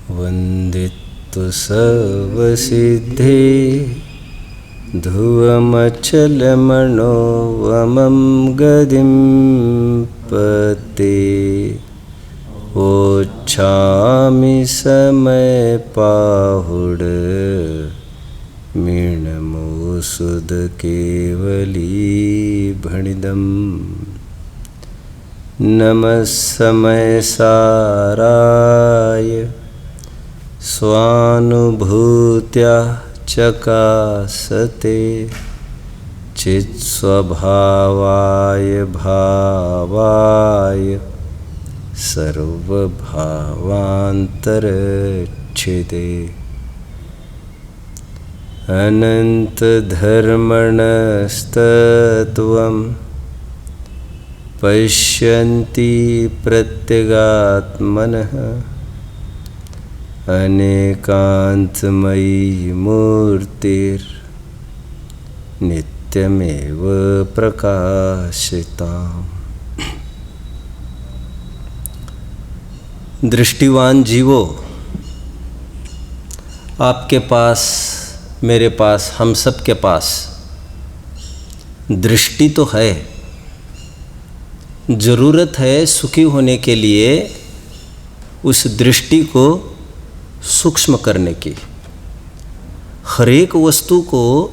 वन्दितु सर्वसिद्धे ध्रुवमचलमनोवमं गदिं पते वोच्छामि समयपाहुड मीनमोसुधकेवलीभणिदम् नमः समयसाराय स्वानुभूत्या चकासते चित्स्वभावाय भावाय सर्वभावान्तरच्छिते अनन्तधर्मणस्तत्त्वं पश्यन्ति प्रत्यगात्मनः अनेकान्तमयी मूर्तिर्नित्यमेव प्रकाशिताम्। दृष्टिवान जीवो, आपके पास, मेरे पास, हम सब के पास दृष्टि तो है। ज़रूरत है सुखी होने के लिए उस दृष्टि को सूक्ष्म करने की। हर एक वस्तु को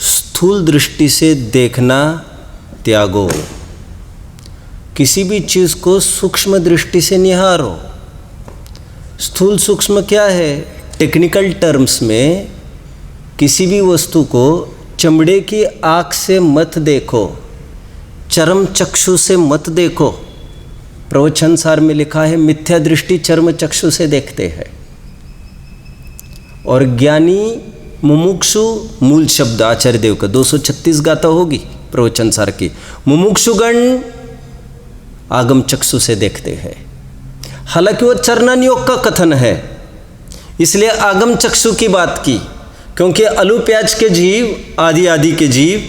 स्थूल दृष्टि से देखना त्यागो, किसी भी चीज़ को सूक्ष्म दृष्टि से निहारो। स्थूल सूक्ष्म क्या है? टेक्निकल टर्म्स में किसी भी वस्तु को चमड़े की आँख से मत देखो, चर्म चक्षु से मत देखो। प्रवचन सार में लिखा है मिथ्या दृष्टि चर्म चक्षु से देखते हैं। और ज्ञानी मुमुक्षु, मूल शब्द आचार्य देव का 236 गाथा होगी प्रवचन सार की। मुमुक्षुगण आगम चक्षु से देखते हैं। हालांकि वो चरणान योग का कथन है, इसलिए आगम चक्षु की बात की, क्योंकि आलू प्याज के जीव, आदि आदि के जीव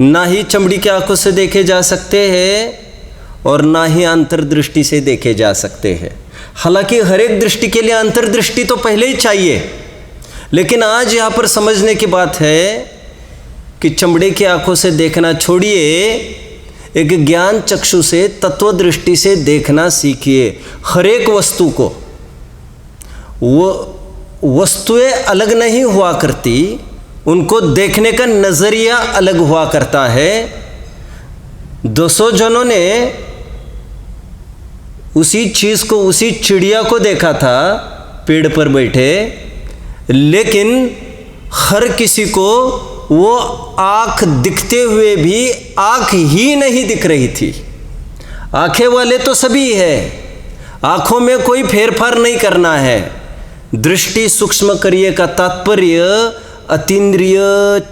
ना ही चमड़ी की आंखों से देखे जा सकते हैं और ना ही अंतर्दृष्टि से देखे जा सकते हैं। हालांकि हर एक दृष्टि के लिए अंतर्दृष्टि तो पहले ही चाहिए, लेकिन आज यहाँ पर समझने की बात है कि चमड़े की आंखों से देखना छोड़िए, एक ज्ञान चक्षु से, तत्व दृष्टि से देखना सीखिए। हर एक वस्तु को, वो वस्तुएं अलग नहीं हुआ करती, उनको देखने का नज़रिया अलग हुआ करता है। 200 जनों ने उसी चीज़ को, उसी चिड़िया को देखा था पेड़ पर बैठे, लेकिन हर किसी को वो आँख दिखते हुए भी आँख ही नहीं दिख रही थी। आँखें वाले तो सभी है, आँखों में कोई फेरफार नहीं करना है। दृष्टि सूक्ष्म करिए का तात्पर्य अतीन्द्रिय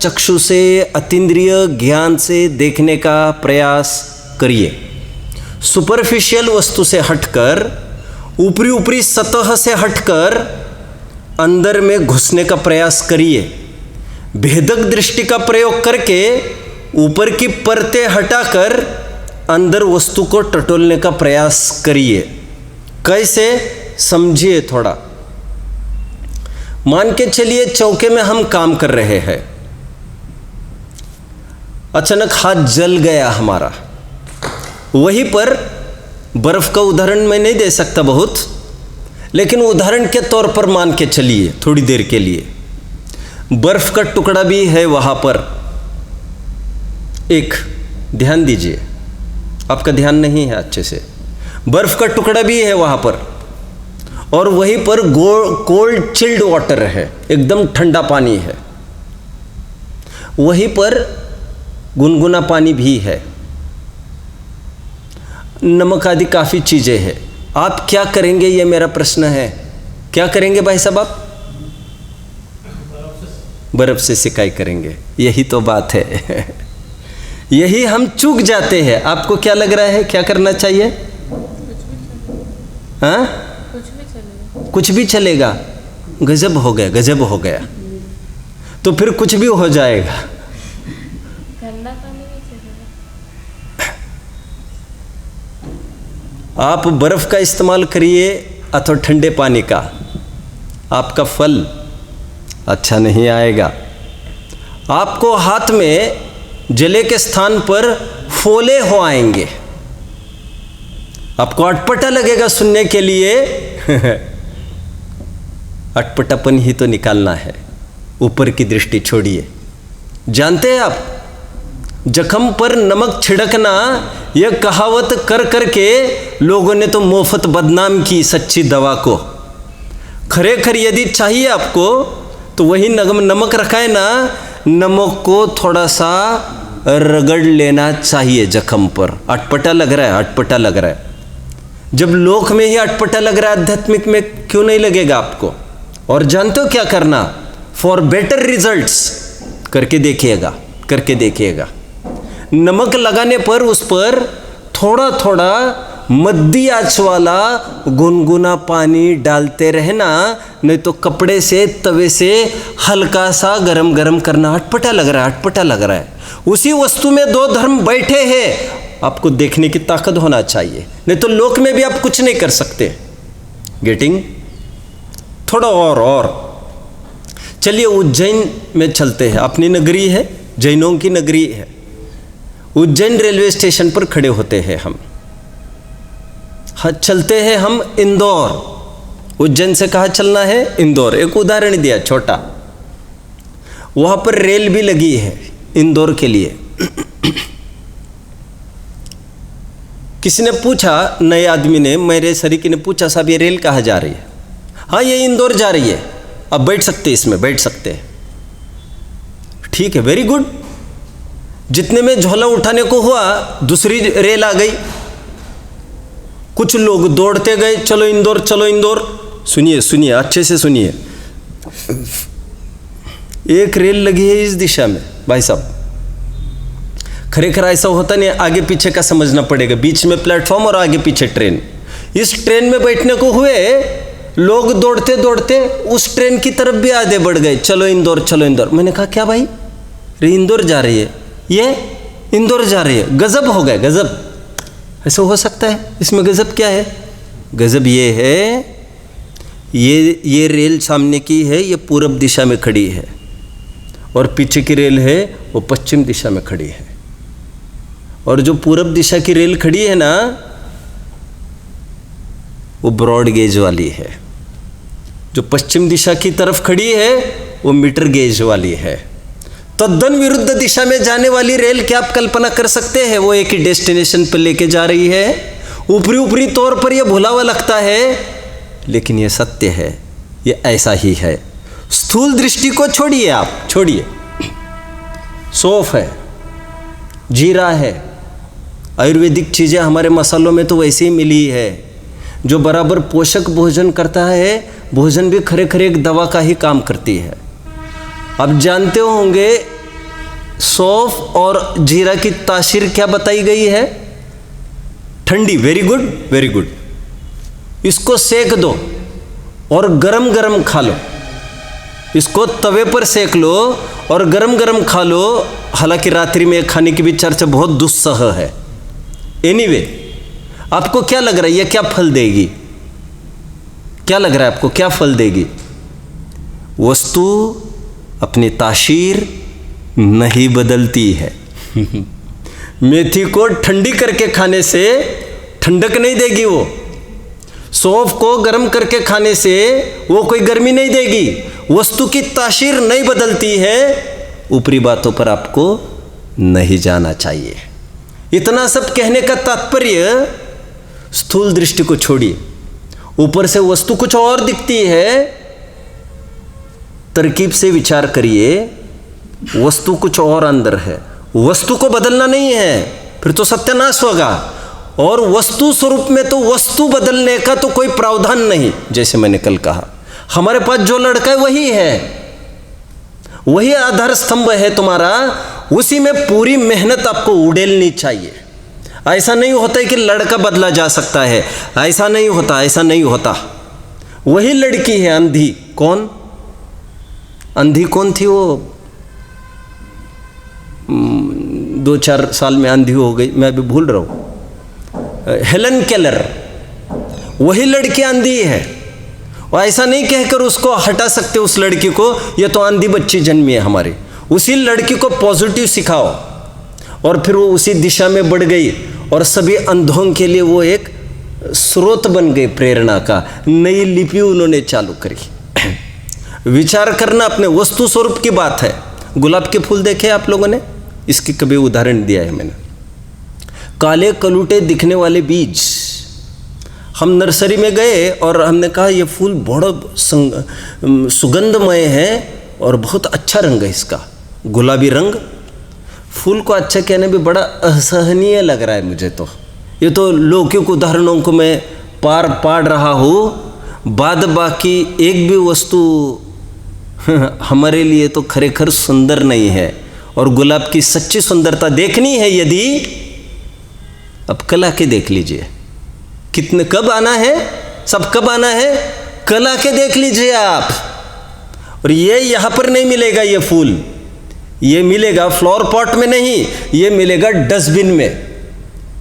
चक्षु से, अतीन्द्रिय ज्ञान से देखने का प्रयास करिए। सुपरफिशियल वस्तु से हटकर, ऊपरी ऊपरी सतह से हटकर अंदर में घुसने का प्रयास करिए। भेदक दृष्टि का प्रयोग करके ऊपर की परतें हटाकर अंदर वस्तु को टटोलने का प्रयास करिए। कैसे, समझिए थोड़ा। मान के चलिए चौके में हम काम कर रहे हैं, अचानक हाथ जल गया हमारा। वहीं पर बर्फ का उदाहरण मैं नहीं दे सकता बहुत, लेकिन उदाहरण के तौर पर मान के चलिए थोड़ी देर के लिए, बर्फ का टुकड़ा भी है वहां पर। एक ध्यान दीजिए, आपका ध्यान नहीं है अच्छे से। बर्फ का टुकड़ा भी है वहां पर, और वहीं पर कोल्ड चिल्ड वाटर है, एकदम ठंडा पानी है। वहीं पर गुनगुना पानी भी है, नमक आदि काफ़ी चीज़ें हैं। आप क्या करेंगे, ये मेरा प्रश्न है। क्या करेंगे भाई साहब आप? बर्फ से सिकाई करेंगे। यही तो बात है। यही हम चूक जाते हैं। आपको क्या लग रहा है, क्या करना चाहिए? हाँ, कुछ भी चलेगा। गजब हो गया, गजब हो गया। तो फिर कुछ भी हो जाएगा। आप बर्फ का इस्तेमाल करिए अथवा ठंडे पानी का, आपका फल अच्छा नहीं आएगा। आपको हाथ में जले के स्थान पर फोले हो आएंगे, आपको अटपटा लगेगा सुनने के लिए। अटपटापन ही तो निकालना है, ऊपर की दृष्टि छोड़िए। जानते हैं आप, जख्म पर नमक छिड़कना, यह कहावत कर कर के लोगों ने तो मुफ्त बदनाम की सच्ची दवा को। खरेखर यदि चाहिए आपको तो वही नमक रखा है ना, नमक को थोड़ा सा रगड़ लेना चाहिए जख्म पर। अटपटा लग रहा है, अटपटा लग रहा है। जब लोक में ही अटपटा लग रहा है, आध्यात्मिक में क्यों नहीं लगेगा आपको? और जानते हो क्या करना? फॉर बेटर रिजल्ट्स करके देखिएगा, करके देखिएगा। नमक लगाने पर उस पर थोड़ा थोड़ा मद्दी आंच वाला गुनगुना पानी डालते रहना, नहीं तो कपड़े से तवे से हल्का सा गरम गरम करना। अटपटा लग रहा है, अटपटा लग रहा है। उसी वस्तु में दो धर्म बैठे हैं, आपको देखने की ताकत होना चाहिए, नहीं तो लोक में भी आप कुछ नहीं कर सकते। गेटिंग? थोड़ा और चलिए उज्जैन में चलते हैं। अपनी नगरी है, जैनों की नगरी है। उज्जैन रेलवे स्टेशन पर खड़े होते हैं हम। हाँ, चलते हैं हम इंदौर। उज्जैन से कहाँ चलना है? इंदौर। एक उदाहरण दिया छोटा, वहाँ पर रेल भी लगी है इंदौर के लिए। किसी ने पूछा, नए आदमी ने, मेरे सरीकी ने पूछा, साहब ये रेल कहाँ जा रही है? हाँ, ये इंदौर जा रही है। अब बैठ सकते, इसमें बैठ सकते हैं। ठीक है, वेरी गुड। जितने में झोला उठाने को हुआ, दूसरी रेल आ गई। कुछ लोग दौड़ते गए, चलो इंदौर, चलो इंदौर। सुनिए सुनिए, अच्छे से सुनिए। एक रेल लगी है इस दिशा में, भाई साहब। खरेखर ऐसा होता नहीं, आगे पीछे का समझना पड़ेगा। बीच में प्लेटफॉर्म और आगे पीछे ट्रेन। इस ट्रेन में बैठने को हुए, लोग दौड़ते दौड़ते उस ट्रेन की तरफ भी आगे बढ़ गए, चलो इंदौर, चलो इंदौर। मैंने कहा क्या भाई, रे इंदौर जा रही है, ये इंदौर जा रही है। गजब हो गए, गजब। ऐसा हो सकता है? इसमें गजब क्या है? गजब ये है, ये रेल सामने की है, ये पूरब दिशा में खड़ी है, और पीछे की रेल है वो पश्चिम दिशा में खड़ी है। और जो पूरब दिशा की रेल खड़ी है ना, वो ब्रॉड गेज वाली है। जो पश्चिम दिशा की तरफ खड़ी है वो मीटर गेज वाली है। तद्दन विरुद्ध दिशा में जाने वाली रेल, क्या आप कल्पना कर सकते हैं? वो एक ही डेस्टिनेशन पर लेके जा रही है। ऊपरी ऊपरी तौर पर यह भुलावा लगता है, लेकिन यह सत्य है, यह ऐसा ही है। स्थूल दृष्टि को छोड़िए, आप छोड़िए। सौंफ है, जीरा है, आयुर्वेदिक चीज़ें हमारे मसालों में तो वैसे ही मिली है। जो बराबर पोषक भोजन करता है, भोजन भी खरे खरे एक दवा का ही काम करती है। अब जानते होंगे सौंफ और जीरा की तासीर क्या बताई गई है? ठंडी। Very good, very good. इसको सेक दो और गरम गरम खा लो। इसको तवे पर सेक लो और गरम गरम खा लो। हालांकि रात्रि में खाने की भी चर्चा बहुत दुस्सह है। एनीवे, आपको क्या लग रहा है ये क्या फल देगी? क्या लग रहा है आपको, क्या फल देगी? वस्तु अपनी तासीर नहीं बदलती है। मेथी को ठंडी करके खाने से ठंडक नहीं देगी वो। सौंफ को गर्म करके खाने से वो कोई गर्मी नहीं देगी। वस्तु की तासीर नहीं बदलती है। ऊपरी बातों पर आपको नहीं जाना चाहिए। इतना सब कहने का तात्पर्य, स्थूल दृष्टि को छोड़िए। ऊपर से वस्तु कुछ और दिखती है, तरकीब से विचार करिए, वस्तु कुछ और अंदर है। वस्तु को बदलना नहीं है, फिर तो सत्यानाश होगा। और वस्तु स्वरूप में तो वस्तु बदलने का तो कोई प्रावधान नहीं। जैसे मैंने कल कहा, हमारे पास जो लड़का है वही है, वही आधार स्तंभ है तुम्हारा। उसी में पूरी मेहनत आपको उड़ेलनी चाहिए। ऐसा नहीं होता है कि लड़का बदला जा सकता है, ऐसा नहीं होता, ऐसा नहीं होता। वही लड़की है अंधी। कौन अंधी? कौन थी वो? 2-4 साल में अंधी हो गई, मैं अभी भूल रहा हूँ। Helen Keller. वही लड़की आंधी है। और ऐसा नहीं कहकर उसको हटा सकते उस लड़की को, ये तो आंधी बच्ची जन्मी है हमारी। उसी लड़की को पॉजिटिव सिखाओ और फिर वो उसी दिशा में बढ़ गई और सभी अंधों के लिए वो एक स्रोत बन गई प्रेरणा का। नई लिपि उन्होंने चालू करी। विचार करना अपने वस्तु स्वरूप की बात है। गुलाब के फूल देखे आप लोगों ने? इसकी कभी उदाहरण दिया है मैंने। काले कलूटे दिखने वाले बीज, हम नर्सरी में गए और हमने कहा ये फूल बड़ा सुगंधमय है और बहुत अच्छा रंग है इसका, गुलाबी रंग। फूल को अच्छा कहने भी बड़ा असहनीय लग रहा है मुझे तो। ये तो लौकिक उदाहरणों को मैं पार पाड़ रहा हूँ, बाद बाकी एक भी वस्तु हमारे लिए तो खरेखर सुंदर नहीं है। और गुलाब की सच्ची सुंदरता देखनी है यदि, अब कल आके देख लीजिए। कितने कब आना है, सब कब आना है, कल आके देख लीजिए आप। और ये यहाँ पर नहीं मिलेगा ये फूल, ये मिलेगा फ्लावर पॉट में नहीं, ये मिलेगा डस्टबिन में,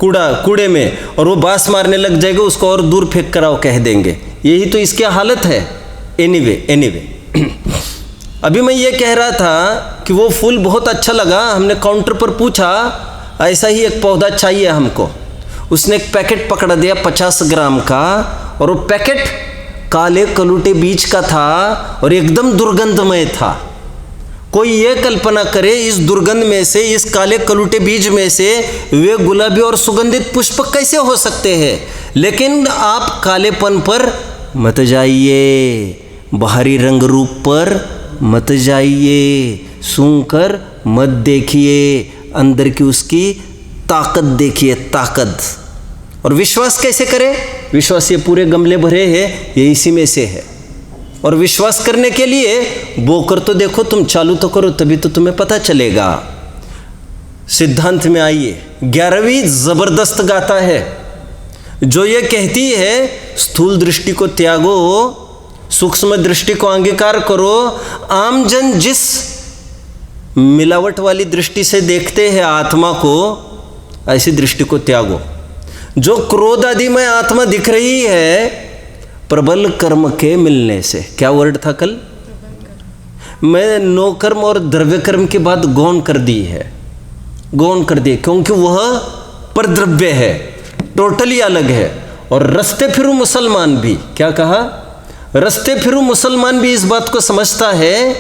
कूड़े में। और वो बास मारने लग जाएगा, उसको और दूर फेंक कर आओ कह देंगे। यही तो इसकी हालत है। एनीवे अभी मैं ये कह रहा था कि वो फूल बहुत अच्छा लगा। हमने काउंटर पर पूछा ऐसा ही एक पौधा चाहिए हमको। उसने एक पैकेट पकड़ा दिया 50 ग्राम का, और वो पैकेट काले कलूटे बीज का था और एकदम दुर्गंधमय था। कोई ये कल्पना करे इस दुर्गंध में से, इस काले कलूटे बीज में से वे गुलाबी और सुगंधित पुष्प कैसे हो सकते हैं। लेकिन आप कालेपन पर मत जाइए, बाहरी रंग रूप पर मत जाइए, सूंघकर मत देखिए, अंदर की उसकी ताकत देखिए, ताकत। और विश्वास कैसे करें? विश्वास ये पूरे गमले भरे हैं, ये इसी में से है। और विश्वास करने के लिए बोकर तो देखो, तुम चालू तो करो, तभी तो तुम्हें पता चलेगा। सिद्धांत में आइए, 11वीं जबरदस्त गाथा है जो ये कहती है स्थूल दृष्टि को त्यागो, सूक्ष्म दृष्टि को अंगीकार करो। आम जन जिस मिलावट वाली दृष्टि से देखते हैं आत्मा को, ऐसी दृष्टि को त्यागो। जो क्रोध आदि में आत्मा दिख रही है प्रबल कर्म के मिलने से। क्या वर्ड था कल? मैं नो कर्म और द्रव्य कर्म की बात गौण कर दी है, गौण कर दी, क्योंकि वह परद्रव्य है, टोटली अलग है। और रस्ते फिरू मुसलमान भी, क्या कहा? रस्ते फिरू मुसलमान भी इस बात को समझता है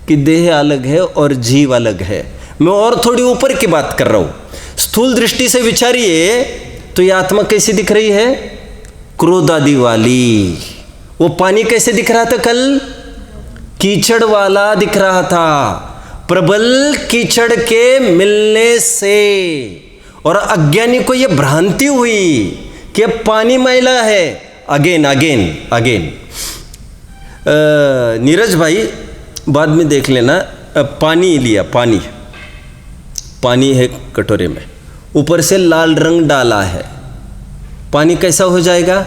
कि देह अलग है और जीव अलग है। मैं और थोड़ी ऊपर की बात कर रहा हूं। स्थूल दृष्टि से विचारिए तो ये आत्मा कैसी दिख रही है? क्रोध आदि वाली। वो पानी कैसे दिख रहा था कल? कीचड़ वाला दिख रहा था, प्रबल कीचड़ के मिलने से। और अज्ञानी को यह भ्रांति हुई कि पानी मैला है। अगेन नीरज भाई बाद में देख लेना। पानी लिया, पानी है कटोरे में, ऊपर से लाल रंग डाला है, पानी कैसा हो जाएगा?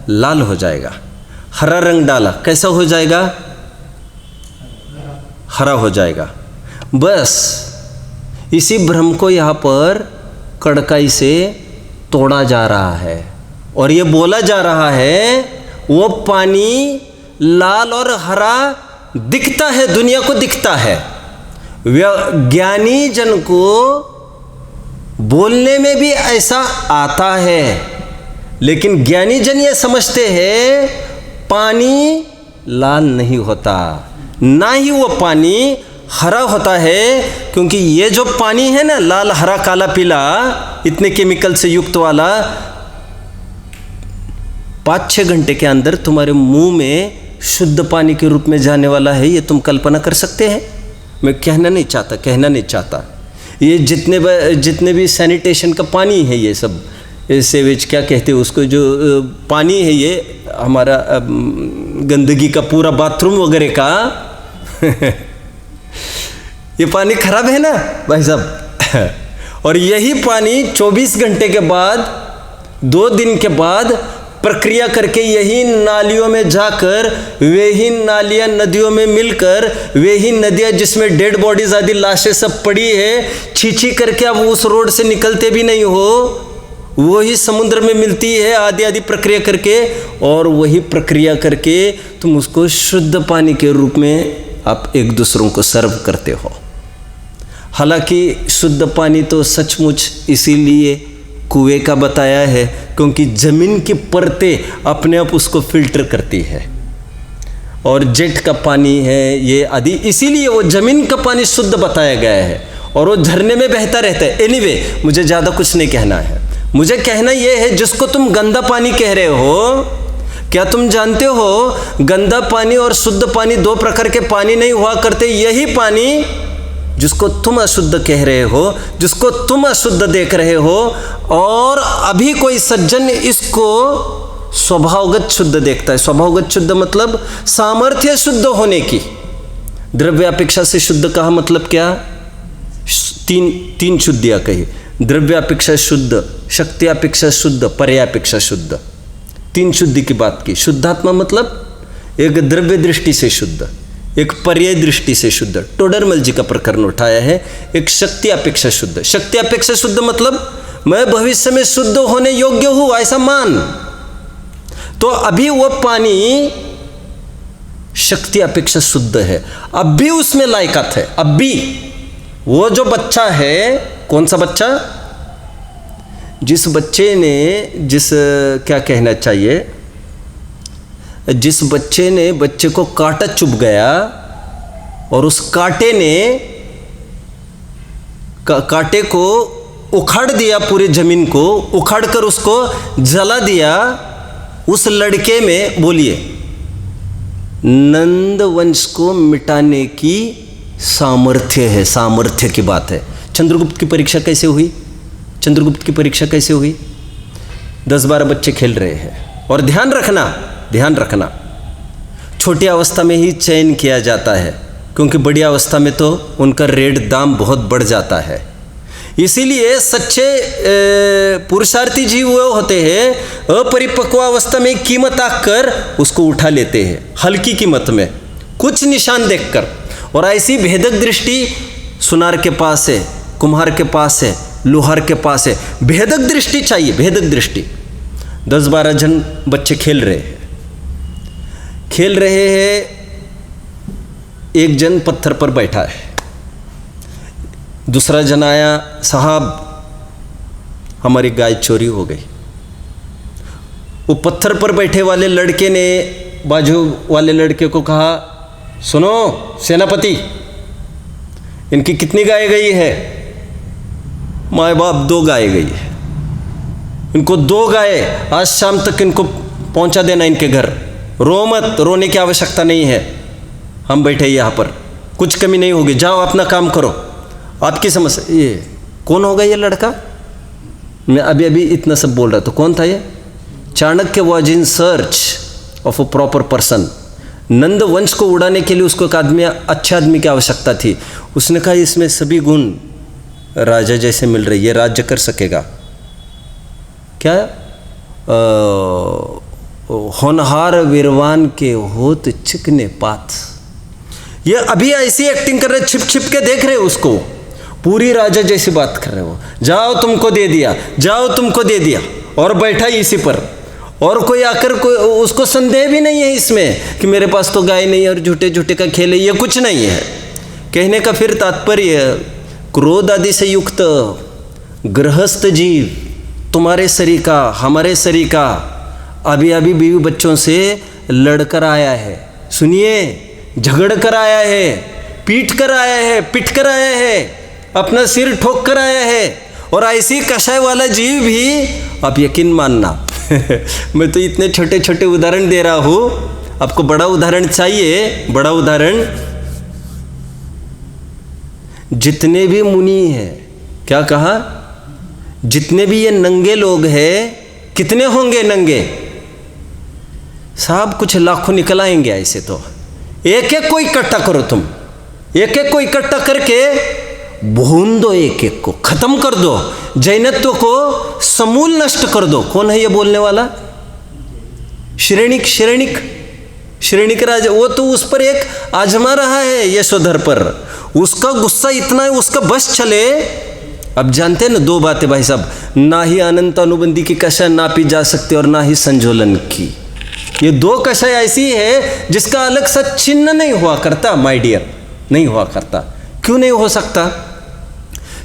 लाल हो जाएगा। हरा रंग डाला, कैसा हो जाएगा? हरा हो जाएगा। बस इसी भ्रम को यहाँ पर कड़काई से तोड़ा जा रहा है और ये बोला जा रहा है वो पानी लाल और हरा दिखता है, दुनिया को दिखता है। ज्ञानी जन को बोलने में भी ऐसा आता है, लेकिन ज्ञानी जन ये समझते हैं पानी लाल नहीं होता, ना ही वो पानी हरा होता है। क्योंकि ये जो पानी है ना, लाल हरा काला पीला इतने केमिकल से युक्त वाला, 5-6 घंटे के अंदर तुम्हारे मुंह में शुद्ध पानी के रूप में जाने वाला है। ये तुम कल्पना कर सकते हैं? मैं कहना नहीं चाहता। ये जितने भी सैनिटेशन का पानी है, ये सब सेवेज क्या कहते हैं उसको, जो पानी है ये हमारा गंदगी का पूरा बाथरूम वगैरह का ये पानी खराब है ना भाई साहब। और यही पानी 24 घंटे के बाद, 2 दिन के बाद प्रक्रिया करके यही नालियों में जाकर, वे ही नालियाँ नदियों में मिलकर, वे ही नदियाँ जिसमें डेड बॉडीज आदि लाशें सब पड़ी है, छी करके आप उस रोड से निकलते भी नहीं हो वही समुद्र में मिलती है आदि आदि प्रक्रिया करके, और वही प्रक्रिया करके तुम उसको शुद्ध पानी के रूप में आप एक दूसरों को सर्व करते हो। हालांकि शुद्ध पानी तो सचमुच इसीलिए कुएं का बताया है क्योंकि ज़मीन की परतें अपने आप उसको फिल्टर करती है, और जेट का पानी है ये आदि, इसीलिए वो ज़मीन का पानी शुद्ध बताया गया है और वो झरने में बहता रहता है। एनीवे, मुझे ज़्यादा कुछ नहीं कहना है। मुझे कहना ये है, जिसको तुम गंदा पानी कह रहे हो, क्या तुम जानते हो गंदा पानी और शुद्ध पानी दो प्रकार के पानी नहीं हुआ करते। यही पानी जिसको तुम अशुद्ध कह रहे हो, जिसको तुम अशुद्ध देख रहे हो, और अभी कोई सज्जन इसको स्वभावगत शुद्ध देखता है। स्वभावगत शुद्ध मतलब सामर्थ्य शुद्ध होने की। द्रव्यापेक्षा से शुद्ध कहा मतलब क्या? तीन शुद्धियाँ कही। द्रव्यापेक्षा शुद्ध, शक्तियापेक्षा शुद्ध, पर्यापेक्षा शुद्ध। तीन शुद्धि की बात की। शुद्धात्मा मतलब एक द्रव्य दृष्टि से शुद्ध, एक पर्याय दृष्टि से शुद्ध, टोडरमल जी का प्रकरण उठाया है। एक शक्ति अपेक्षा शुद्ध। शक्ति अपेक्षा शुद्ध मतलब मैं भविष्य में शुद्ध होने योग्य हूं ऐसा मान। तो अभी वो पानी शक्ति अपेक्षा शुद्ध है, अब भी उसमें लायकात है। अब भी वो जो बच्चा है, कौन सा बच्चा? जिस बच्चे ने क्या कहना चाहिए, जिस बच्चे ने बच्चे को कांटा चुभ गया और उस कांटे ने कांटे को उखाड़ दिया, पूरी जमीन को उखाड़ कर उसको जला दिया, उस लड़के में बोलिए नंद वंश को मिटाने की सामर्थ्य है। सामर्थ्य की बात है। चंद्रगुप्त की परीक्षा कैसे हुई? चंद्रगुप्त की परीक्षा कैसे हुई? 10-12 बच्चे खेल रहे हैं, और ध्यान रखना छोटी अवस्था में ही चयन किया जाता है, क्योंकि बड़ी अवस्था में तो उनका रेट दाम बहुत बढ़ जाता है। इसीलिए सच्चे पुरुषार्थी जीव वो होते हैं, अपरिपक्व अवस्था में कीमत आकर उसको उठा लेते हैं, हल्की कीमत में, कुछ निशान देखकर। और ऐसी भेदक दृष्टि सुनार के पास है, कुम्हार के पास है, लोहार के पास है। भेदक दृष्टि चाहिए, भेदक दृष्टि। 10-12 जन बच्चे खेल रहे हैं। एक जन पत्थर पर बैठा है, दूसरा जन आया, साहब हमारी गाय चोरी हो गई। वो पत्थर पर बैठे वाले लड़के ने बाजू वाले लड़के को कहा, सुनो सेनापति, इनकी कितनी गाय गई है? माए बाप 2 गाय गई है। इनको 2 गाय, आज शाम तक इनको पहुंचा देना इनके घर। रो मत, रोने की आवश्यकता नहीं है, हम बैठे यहाँ पर, कुछ कमी नहीं होगी, जाओ अपना काम करो। आपकी समस्या ये कौन होगा? ये लड़का, मैं अभी इतना सब बोल रहा, तो कौन था ये? Chanakya was in search of a proper person. Nanda वंश को उड़ाने के लिए उसको एक आदमी, अच्छे आदमी की आवश्यकता थी। उसने कहा इसमें सभी गुण राजा जैसे मिल रही है, राज्य कर सकेगा। क्या? होनहार वीरवान के होत चिकने पात। ये अभी ऐसी एक्टिंग कर रहे, छिप छिप के देख रहे उसको, पूरी राजा जैसी बात कर रहे हो। जाओ तुमको दे दिया, जाओ तुमको दे दिया, और बैठा इसी पर। और कोई आकर उसको संदेह भी नहीं है इसमें कि मेरे पास तो गाय नहीं है और झूठे झूठे का खेल है, ये कुछ नहीं है। कहने का फिर तात्पर्य, क्रोध आदि से युक्त गृहस्थ जीव, तुम्हारे सरीका, हमारे सरीका, अभी बीवी बच्चों से लड़कर आया है, सुनिए, झगड़ कर आया है, पीट कर आया है, पिट कर आया है, अपना सिर ठोक कर आया है। और ऐसी कषाय वाला जीव भी, आप यकीन मानना मैं तो इतने छोटे छोटे उदाहरण दे रहा हूँ, आपको बड़ा उदाहरण चाहिए? बड़ा उदाहरण, जितने भी मुनि हैं, क्या कहा? जितने भी ये नंगे लोग हैं, कितने होंगे नंगे? साहब कुछ लाखों निकल आएंगे ऐसे। तो एक एक को इकट्ठा करो, तुम एक एक को इकट्ठा करके भून दो, एक एक को खत्म कर दो, जैनत्व को समूल नष्ट कर दो। कौन है ये बोलने वाला? श्रेणिक राजा। वो तो उस पर एक आजमा रहा है यशोधर पर, उसका गुस्सा इतना है, उसका बस चले अब जानते हैं ना दो बातें भाई साहब, ना ही अनंत अनुबंधी की कषाय नापी जा सकती और ना ही संजोलन की। ये दो कषाय ऐसी है जिसका अलग सा चिन्ह नहीं हुआ करता माय डियर, नहीं हुआ करता। क्यों नहीं हो सकता?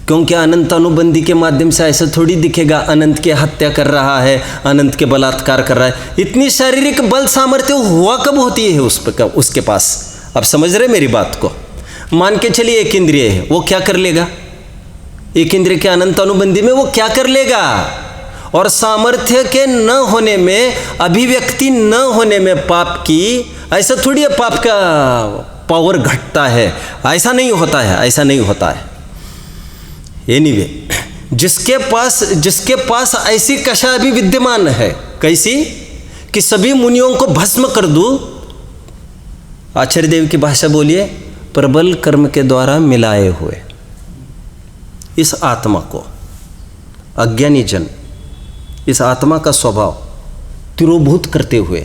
क्योंकि अनंत अनुबंधी के माध्यम से ऐसा थोड़ी दिखेगा अनंत की हत्या कर रहा है, अनंत के बलात्कार कर रहा है। इतनी शारीरिक बल सामर्थ्य हुआ कब होती है उसके पास? अब समझ रहे मेरी बात को? मान के चलिए एक इंद्रिय है, वो क्या कर लेगा? एक इंद्रिय के अनंत अनुबंधी में वो क्या कर लेगा? और सामर्थ्य के न होने में, अभिव्यक्ति न होने में पाप की, ऐसा थोड़ी है पाप का पावर घटता है, ऐसा नहीं होता है, ऐसा नहीं होता है। एनीवे, जिसके पास ऐसी कषाय भी विद्यमान है, कैसी कि सभी मुनियों को भस्म कर दूं, आचार्य देव की भाषा बोलिए, प्रबल कर्म के द्वारा मिलाए हुए इस आत्मा को अज्ञानी जन इस आत्मा का स्वभाव तिरोभूत करते हुए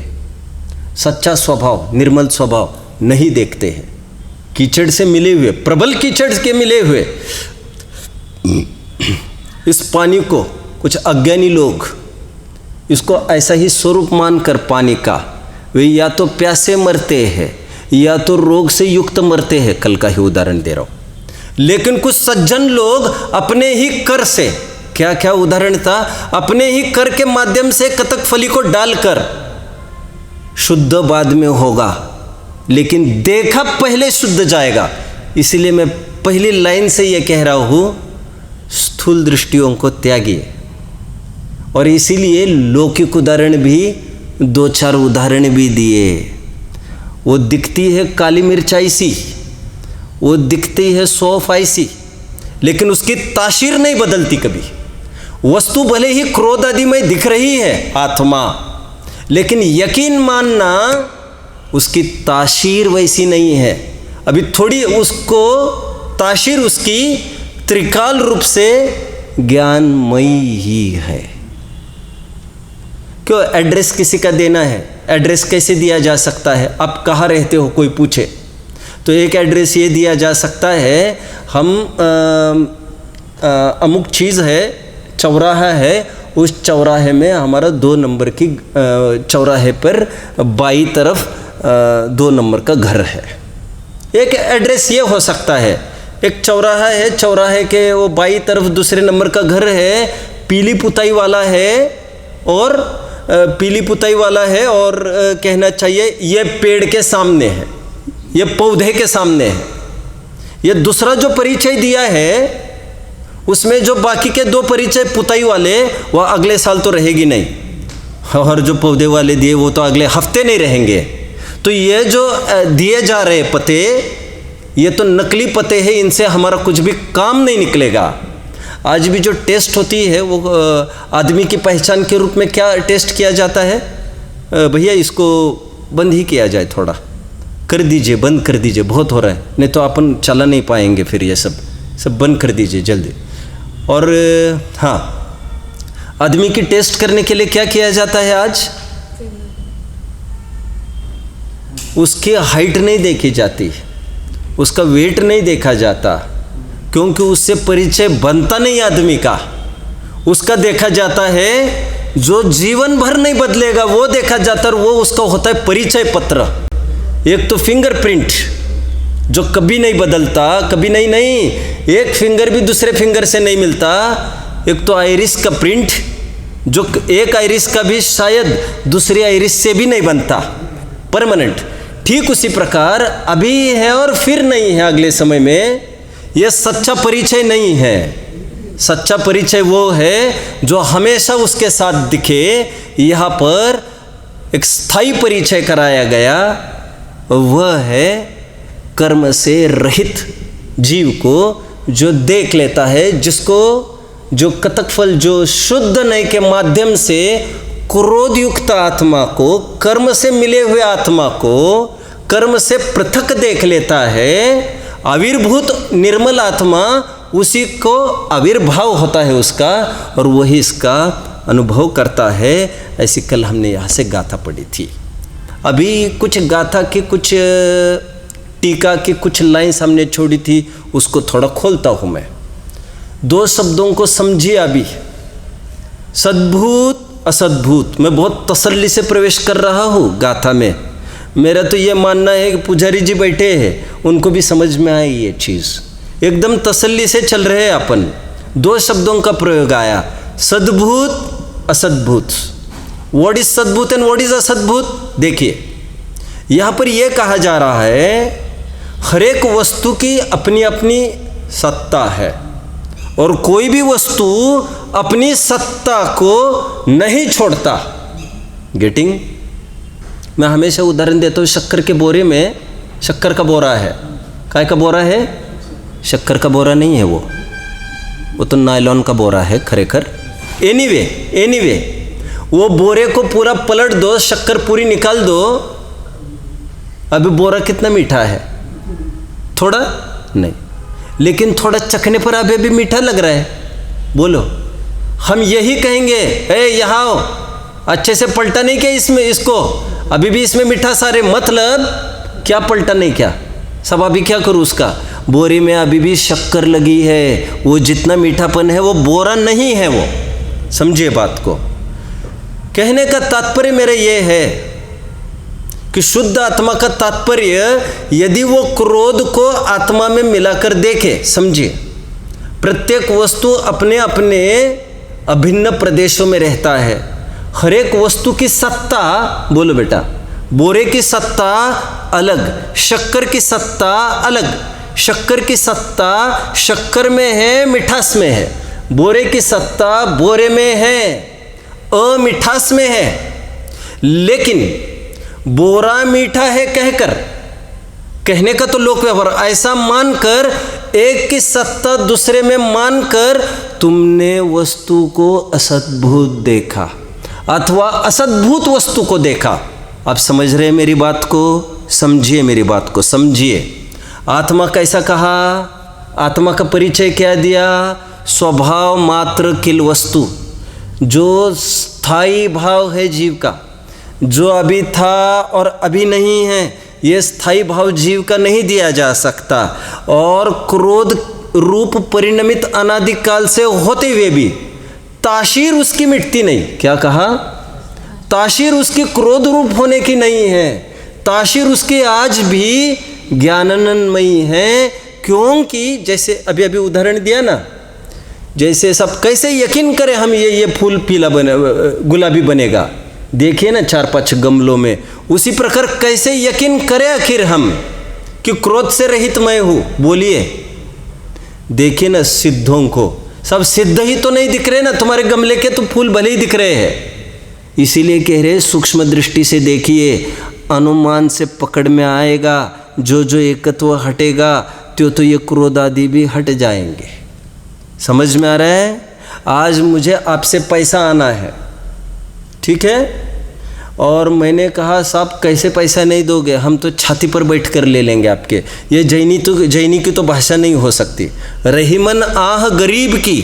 सच्चा स्वभाव, निर्मल स्वभाव नहीं देखते हैं। कीचड़ से मिले हुए, प्रबल कीचड़ के मिले हुए इस पानी को कुछ अज्ञानी लोग इसको ऐसा ही स्वरूप मानकर पानी का, वे या तो प्यासे मरते हैं या तो रोग से युक्त मरते हैं। कल का ही उदाहरण दे रहा हूँ। लेकिन कुछ सज्जन लोग अपने ही कर से, क्या क्या उदाहरण था, अपने ही कर के माध्यम से कतक फली को डालकर शुद्ध बाद में होगा, लेकिन देखा पहले शुद्ध जाएगा। इसलिए मैं पहली लाइन से यह कह रहा हूँ, स्थूल दृष्टियों को त्यागिए। और इसीलिए लौकिक उदाहरण भी दो चार उदाहरण भी दिए। वो दिखती है काली मिर्चाई सी, वो दिखती है सौंफ ऐसी, लेकिन उसकी तासीर नहीं बदलती कभी। वस्तु भले ही क्रोध आदि में दिख रही है आत्मा, लेकिन यकीन मानना उसकी तासीर वैसी नहीं है। अभी थोड़ी उसको तासीर उसकी त्रिकाल रूप से ज्ञानमयी ही है। क्यों? एड्रेस किसी का देना है, एड्रेस कैसे दिया जा सकता है? आप कहाँ रहते हो कोई पूछे तो एक एड्रेस ये दिया जा सकता है, हम अमुक चीज़ है, चौराहा है, उस चौराहे में हमारा 2 नंबर की चौराहे पर बाई तरफ 2 नंबर का घर है। एक एड्रेस ये हो सकता है। एक चौराहा है, चौराहे के वो बाई तरफ दूसरे नंबर का घर है, पीली पुताई वाला है, और पीली पुताई वाला है, और कहना चाहिए ये पेड़ के सामने है, ये पौधे के सामने है। ये दूसरा जो परिचय दिया है उसमें जो बाकी के 2 परिचय पुताई वाले, वह अगले साल तो रहेगी नहीं, और जो पौधे वाले दिए वो तो अगले हफ्ते नहीं रहेंगे। तो ये जो दिए जा रहे पते, ये तो नकली पते हैं, इनसे हमारा कुछ भी काम नहीं निकलेगा। आज भी जो टेस्ट होती है वो आदमी की पहचान के रूप में क्या टेस्ट किया जाता है? भैया इसको बंद ही किया जाए, थोड़ा कर दीजिए, बंद कर दीजिए, बहुत हो रहा है, नहीं तो अपन चला नहीं पाएंगे फिर, ये सब बंद कर दीजिए जल्दी। और हाँ, आदमी की टेस्ट करने के लिए क्या किया जाता है आज? उसकी हाइट नहीं देखी जाती, उसका वेट नहीं देखा जाता, क्योंकि उससे परिचय बनता नहीं आदमी का। उसका देखा जाता है जो जीवन भर नहीं बदलेगा, वो देखा जाता है, वो उसका होता है परिचय पत्र। एक तो फिंगरप्रिंट जो कभी नहीं बदलता, कभी नहीं, एक फिंगर भी दूसरे फिंगर से नहीं मिलता। एक तो आइरिस का प्रिंट, जो एक आइरिस का भी शायद दूसरी आइरिस से भी नहीं बनता परमानेंट। ठीक उसी प्रकार अभी है और फिर नहीं है अगले समय में, यह सच्चा परिचय नहीं है। सच्चा परिचय वो है जो हमेशा उसके साथ दिखे। यहाँ पर एक स्थायी परिचय कराया गया, वह है कर्म से रहित जीव को, जो देख लेता है, जिसको जो कतक फल, जो शुद्ध नय के माध्यम से क्रोध युक्त आत्मा को, कर्म से मिले हुए आत्मा को कर्म से पृथक देख लेता है। आविर्भूत निर्मल आत्मा, उसी को आविर्भाव होता है उसका, और वही इसका अनुभव करता है। ऐसी कल हमने यहाँ से गाथा पढ़ी थी। अभी कुछ गाथा की, कुछ टीका की कुछ लाइन्स हमने छोड़ी थी, उसको थोड़ा खोलता हूँ मैं। दो शब्दों को समझिए अभी, सद्भूत असद्भूत। मैं बहुत तसल्ली से प्रवेश कर रहा हूँ गाथा में। मेरा तो ये मानना है कि पुजारी जी बैठे हैं, उनको भी समझ में आई ये चीज़। एकदम तसल्ली से चल रहे हैं अपन। दो शब्दों का प्रयोग आया, सद्भूत असद्भूत। व्हाट इज सद्भूत एंड व्हाट इज असद्भूत? देखिए यहाँ पर यह कहा जा रहा है हर एक वस्तु की अपनी अपनी सत्ता है और कोई भी वस्तु अपनी सत्ता को नहीं छोड़ता। गेटिंग? मैं हमेशा उदाहरण देता हूँ, शक्कर के बोरे में, शक्कर का बोरा है, काय का बोरा है? शक्कर का बोरा नहीं है वो तो नायलॉन का बोरा है खरेखर। एनीवे वो बोरे को पूरा पलट दो, शक्कर पूरी निकाल दो, अभी बोरा कितना मीठा है? थोड़ा नहीं, लेकिन थोड़ा चखने पर अभी भी मीठा लग रहा है। बोलो, हम यही कहेंगे, ए यहाँ आओ, अच्छे से पलटा नहीं क्या इसमें, इसको अभी भी इसमें मीठा सारे, मतलब क्या पलटा नहीं क्या? सब अभी क्या करूँ उसका? बोरे में अभी भी शक्कर लगी है, वो जितना मीठापन है वो बोरा नहीं है वो। समझिए बात को। कहने का तात्पर्य मेरा ये है कि शुद्ध आत्मा का तात्पर्य, यदि वो क्रोध को आत्मा में मिलाकर देखे, समझिए प्रत्येक वस्तु अपने अपने अभिन्न प्रदेशों में रहता है। हर एक वस्तु की सत्ता, बोलो बेटा, बोरे की सत्ता अलग, शक्कर की सत्ता अलग। शक्कर की सत्ता शक्कर में है, मिठास में है। बोरे की सत्ता बोरे में है, अमिठास में है। लेकिन बोरा मीठा है कहने का तो लोक व्यवहार, ऐसा मानकर, एक की सत्ता दूसरे में मानकर तुमने वस्तु को असद्भुत देखा अथवा असद्भुत वस्तु को देखा। आप समझ रहे हैं मेरी बात को? समझिए मेरी बात को, समझिए। आत्मा कैसा कहा? आत्मा का परिचय क्या दिया? स्वभाव मात्र किल वस्तु, जो स्थायी भाव है जीव का, जो अभी था और अभी नहीं है, ये स्थायी भाव जीव का नहीं दिया जा सकता। और क्रोध रूप परिणमित अनादिकाल से होते हुए भी ताशीर उसकी मिटती नहीं। क्या कहा? ताशीर उसकी क्रोध रूप होने की नहीं है, ताशीर उसकी आज भी ज्ञानानंदमयी है। क्योंकि जैसे अभी अभी उदाहरण दिया ना, जैसे सब कैसे यकीन करें हम ये फूल पीला बने, गुलाबी बनेगा, देखिए ना 4-5 गमलों में, उसी प्रकार कैसे यकीन करें आखिर हम कि क्रोध से रहित मैं हूँ? बोलिए। देखिए ना सिद्धों को, सब सिद्ध ही तो नहीं दिख रहे ना, तुम्हारे गमले के तो फूल भले ही दिख रहे हैं। इसीलिए कह रहे सूक्ष्म दृष्टि से देखिए, अनुमान से पकड़ में आएगा, जो जो एकत्व हटेगा तो ये क्रोध आदि भी हट जाएंगे। समझ में आ रहा है? आज मुझे आपसे पैसा आना है, ठीक है, और मैंने कहा साहब कैसे पैसा नहीं दोगे, हम तो छाती पर बैठ कर ले लेंगे आपके। ये जैनी की तो भाषा नहीं हो सकती। रहीमन आह गरीब की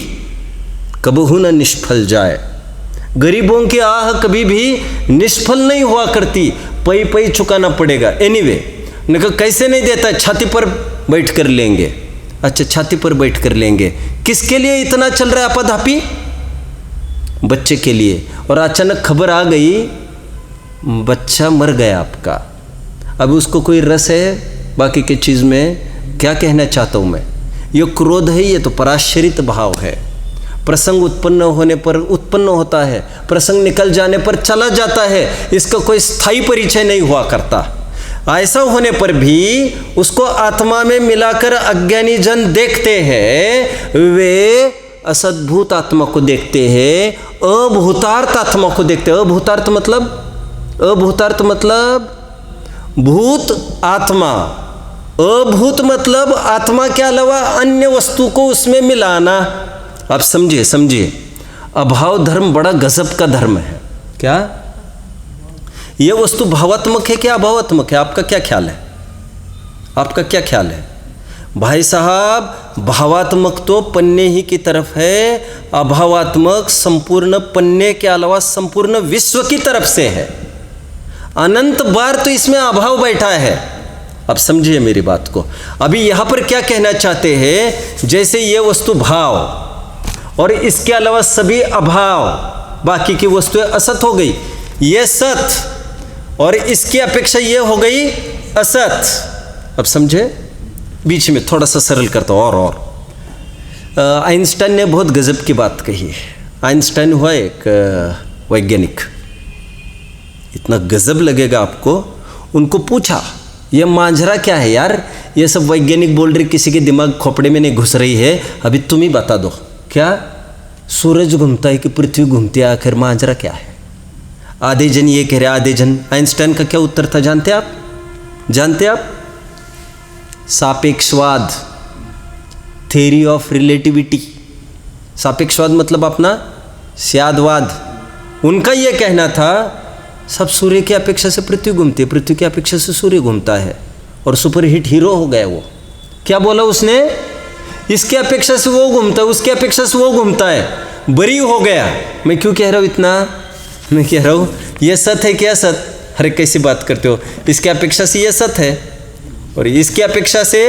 कबहू न निष्फल जाए। गरीबों की आह कभी भी निष्फल नहीं हुआ करती, पई पई चुकाना पड़ेगा। एनीवे, ने कहा कैसे नहीं देता, छाती पर बैठ कर लेंगे। अच्छा, छाती पर बैठ कर लेंगे। किसके लिए इतना चल रहा है आपाधापी? बच्चे के लिए। और अचानक खबर आ गई बच्चा मर गया आपका। अब उसको कोई रस है बाकी की चीज़ में? क्या कहना चाहता हूँ मैं, ये क्रोध है, ये तो पराश्रित भाव है। प्रसंग उत्पन्न होने पर उत्पन्न होता है, प्रसंग निकल जाने पर चला जाता है, इसका कोई स्थायी परिचय नहीं हुआ करता। ऐसा होने पर भी उसको आत्मा में मिलाकर अज्ञानी जन देखते हैं, वे असद्भूत आत्मा को देखते हैं, अभूतार्थ आत्मा को देखते हैं। अभूतार्थ मतलब भूत आत्मा। अभूत मतलब आत्मा के अलावा अन्य वस्तु को उसमें मिलाना। आप समझिए, अभाव धर्म बड़ा गजब का धर्म है। क्या यह वस्तु भावात्मक है क्या अभावात्मक है? आपका क्या ख्याल है? आपका क्या ख्याल है भाई साहब? भावात्मक तो पन्ने ही की तरफ है, अभावात्मक संपूर्ण पन्ने के अलावा संपूर्ण विश्व की तरफ से है। अनंत बार तो इसमें अभाव बैठा है। अब समझिए मेरी बात को। अभी यहाँ पर क्या कहना चाहते हैं, जैसे ये वस्तु भाव, और इसके अलावा सभी अभाव, बाकी की वस्तुएं असत हो गई, ये सत, और इसकी अपेक्षा ये हो गई असत। अब समझे? बीच में थोड़ा सा सरल करता हूँ और आइंस्टाइन ने बहुत गजब की बात कही है। आइंस्टाइन हुआ एक वैज्ञानिक, इतना गजब लगेगा आपको। उनको पूछा ये मांझरा क्या है यार, ये सब वैज्ञानिक बोल रहे, किसी के दिमाग खोपड़े में नहीं घुस रही है, अभी तुम ही बता दो, क्या सूरज घूमता है कि पृथ्वी घूमती है, आखिर मांझरा क्या है? आधे जन ये कह रहे, आधे जन। आइंस्टाइन का क्या उत्तर था जानते आप? जानते आप? सापेक्षवाद, थ्योरी ऑफ रिलेटिविटी। सापेक्षवाद मतलब अपना स्यादवाद। उनका यह कहना था सब सूर्य की अपेक्षा से पृथ्वी घूमती है, पृथ्वी की अपेक्षा से सूर्य घूमता है, और सुपरहिट हीरो हो गया वो। क्या बोला उसने? इसकी अपेक्षा से वो घूमता है, उसकी अपेक्षा से वो घूमता है, बरी हो गया। मैं क्यों कह रहा हूँ इतना? मैं कह रहा हूँ ये सत है क्या सत? अरे कैसी बात करते हो, इसकी अपेक्षा से ये सत है और इसकी अपेक्षा से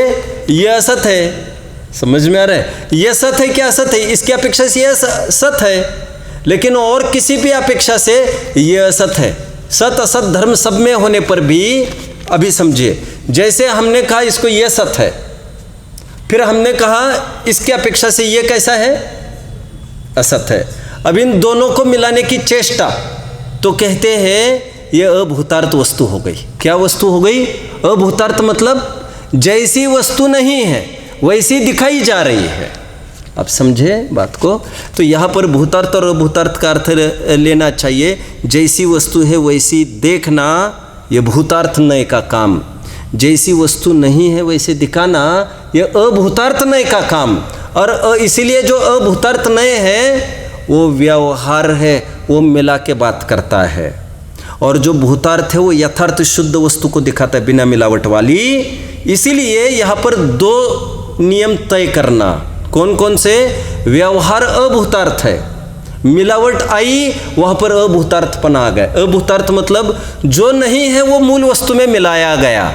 ये असत है। समझ में आ रहा है? ये सत है क्या असत है? इसकी अपेक्षा से ये सत है, लेकिन और किसी भी अपेक्षा से ये असत है। सत असत धर्म सब में होने पर भी, अभी समझिए, जैसे हमने कहा इसको ये सत है, फिर हमने कहा इसकी अपेक्षा से ये कैसा है? असत है। अब इन दोनों को मिलाने की चेष्टा, तो कहते हैं ये अभूतार्थ वस्तु हो गई। क्या वस्तु हो गई? अभूतार्थ मतलब जैसी वस्तु नहीं है वैसी दिखाई जा रही है। अब समझे बात को? तो यहाँ पर भूतार्थ और अभूतार्थ का अर्थ लेना चाहिए। जैसी वस्तु है वैसी देखना, ये भूतार्थ नय का काम। जैसी वस्तु नहीं है वैसे दिखाना, ये अभूतार्थ नय का काम। और इसीलिए जो अभूतार्थ नय है वो व्यवहार है, वो मिला के बात करता है, और जो भूतार्थ है वो यथार्थ शुद्ध वस्तु को दिखाता है, बिना मिलावट वाली। इसीलिए यहाँ पर दो नियम तय करना। कौन कौन से? व्यवहार अभूतार्थ है, मिलावट आई वहाँ पर अभूतार्थपन आ गया। अभूतार्थ मतलब जो नहीं है वो मूल वस्तु में मिलाया गया।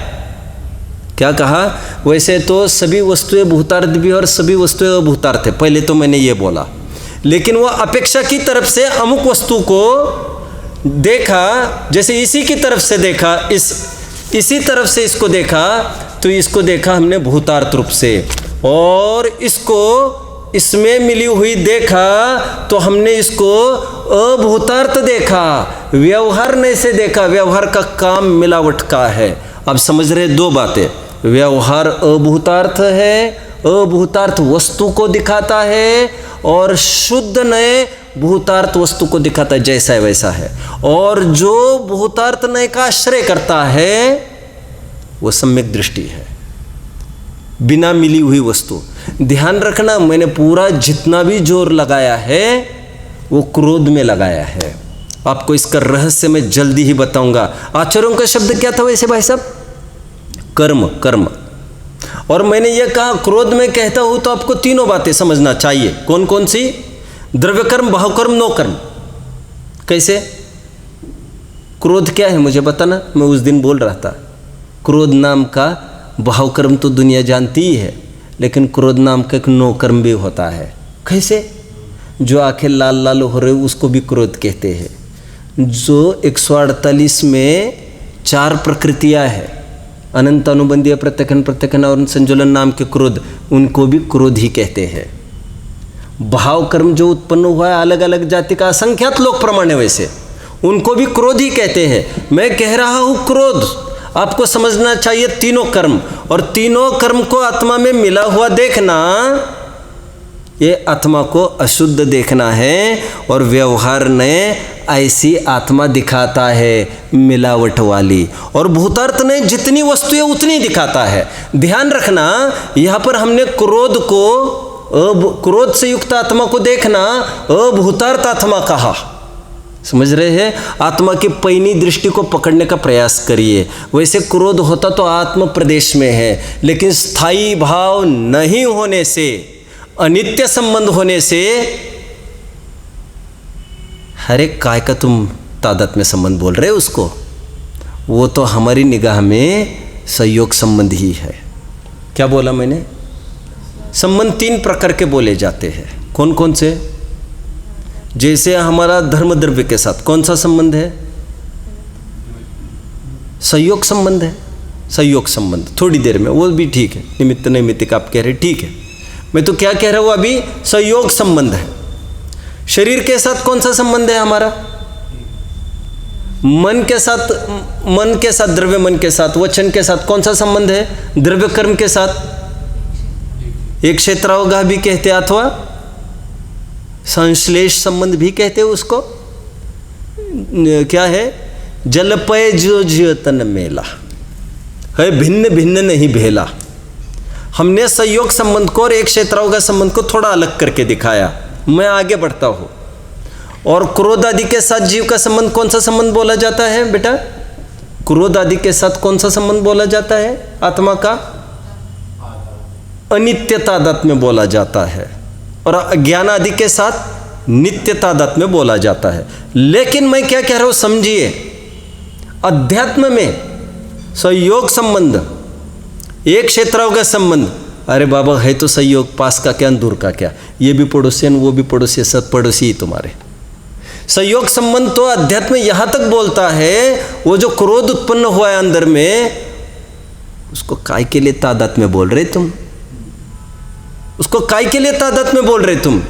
क्या कहा? वैसे तो सभी वस्तुएं भूतार्थ भी और सभी वस्तुएं अभूतार्थ है, पहले तो मैंने ये बोला, लेकिन वो अपेक्षा की तरफ से अमुक वस्तु को देखा, जैसे इसी की तरफ से देखा, इसी तरफ से इसको देखा, तो इसको देखा हमने भूतार्थ रूप से, और इसको इसमें मिली हुई देखा तो हमने इसको अभूतार्थ देखा, व्यवहार नहीं से देखा। व्यवहार का काम मिलावट का है। अब समझ रहे? दो बातें, व्यवहार अभूतार्थ है, अभूतार्थ वस्तु को दिखाता है, और शुद्ध नय भूतार्थ वस्तु को दिखाता है, जैसा है वैसा है। और जो भूतार्थ नय का आश्रय करता है वो सम्यक दृष्टि है, बिना मिली हुई वस्तु। ध्यान रखना, मैंने पूरा जितना भी जोर लगाया है वो क्रोध में लगाया है। आपको इसका रहस्य मैं जल्दी ही बताऊंगा। आचार्यों का शब्द क्या था वैसे भाई साहब? कर्म, कर्म। और मैंने ये कहा क्रोध में कहता हूं तो आपको तीनों बातें समझना चाहिए। कौन कौन सी? द्रव्य कर्म, भाव कर्म, नो कर्म। कैसे? क्रोध क्या है मुझे बताना। मैं उस दिन बोल रहा था, क्रोध नाम का भाव कर्म तो दुनिया जानती ही है, लेकिन क्रोध नाम का एक नो कर्म भी होता है। कैसे? जो आंखें लाल लाल हो रहे उसको भी क्रोध कहते हैं। जो 148 में 4 प्रकृतियां हैं, अनंत, अनुबंधीय, प्रत्यखन, प्रत्यखन और संजुलन नाम के क्रोध, उनको भी क्रोध ही कहते हैं। भाव कर्म जो उत्पन्न हुआ है अलग अलग जाति का असंख्यात लोक प्रमाण है, वैसे उनको भी क्रोध ही कहते हैं। मैं कह रहा हूँ क्रोध, आपको समझना चाहिए तीनों कर्म, और तीनों कर्म को आत्मा में मिला हुआ देखना, ये आत्मा को अशुद्ध देखना है। और व्यवहार ने ऐसी आत्मा दिखाता है मिलावट वाली, और भूतार्थ ने जितनी वस्तुएं उतनी दिखाता है। ध्यान रखना, यहाँ पर हमने क्रोध को, क्रोध से युक्त आत्मा को देखना अभूतार्थ आत्मा कहा। समझ रहे हैं? आत्मा की पैनी दृष्टि को पकड़ने का प्रयास करिए। वैसे क्रोध होता तो आत्म प्रदेश में है, लेकिन स्थायी भाव नहीं होने से, अनित्य संबंध होने से, हरे काय का तुम तादात में संबंध बोल रहे हो उसको, वो तो हमारी निगाह में संयोग संबंध ही है। क्या बोला मैंने? संबंध 3 प्रकार के बोले जाते हैं। कौन कौन से? जैसे हमारा धर्म द्रव्य के साथ कौन सा संबंध है? संयोग संबंध है। संयोग संबंध थोड़ी देर में वो भी ठीक है, निमित्त नैमित्तिक आप कह रहे ठीक है। मैं तो क्या कह रहा हूँ अभी, संयोग संबंध है। शरीर के साथ कौन सा संबंध है हमारा? मन के साथ, मन के साथ, द्रव्य मन के साथ, वचन के साथ कौन सा संबंध है? द्रव्य कर्म के साथ। एक क्षेत्रावगाह भी कहते अथवा संश्लेष संबंध भी कहते हैं उसको। क्या है? जल पय जो जियो तन मेला है, भिन्न भिन्न नहीं भेला। हमने संयोग संबंध को और एक क्षेत्रावगाह संबंध को थोड़ा अलग करके दिखाया। मैं आगे बढ़ता हूँ। और क्रोध आदि के साथ जीव का संबंध कौन सा संबंध बोला जाता है बेटा? क्रोध आदि के साथ कौन सा संबंध बोला जाता है? आत्मा का अनित्य तादात्म्य में बोला जाता है, और अज्ञान आदि के साथ नित्य तादात्म्य में बोला जाता है। लेकिन मैं क्या कह रहा हूं समझिए, अध्यात्म में संयोग संबंध, एक क्षेत्रावगाह संबंध, अरे बाबा है तो संयोग, पास का क्या दूर का क्या, ये भी पड़ोसी वो भी पड़ोसी, सब पड़ोसी ही तुम्हारे। संयोग संबंध तो अध्यात्म यहां तक बोलता है, वो जो क्रोध उत्पन्न हुआ है अंदर में, उसको काय के लिए तादात्म्य में बोल रहे तुम? उसको काय के लिए तादात्म्य में बोल रहे तुम?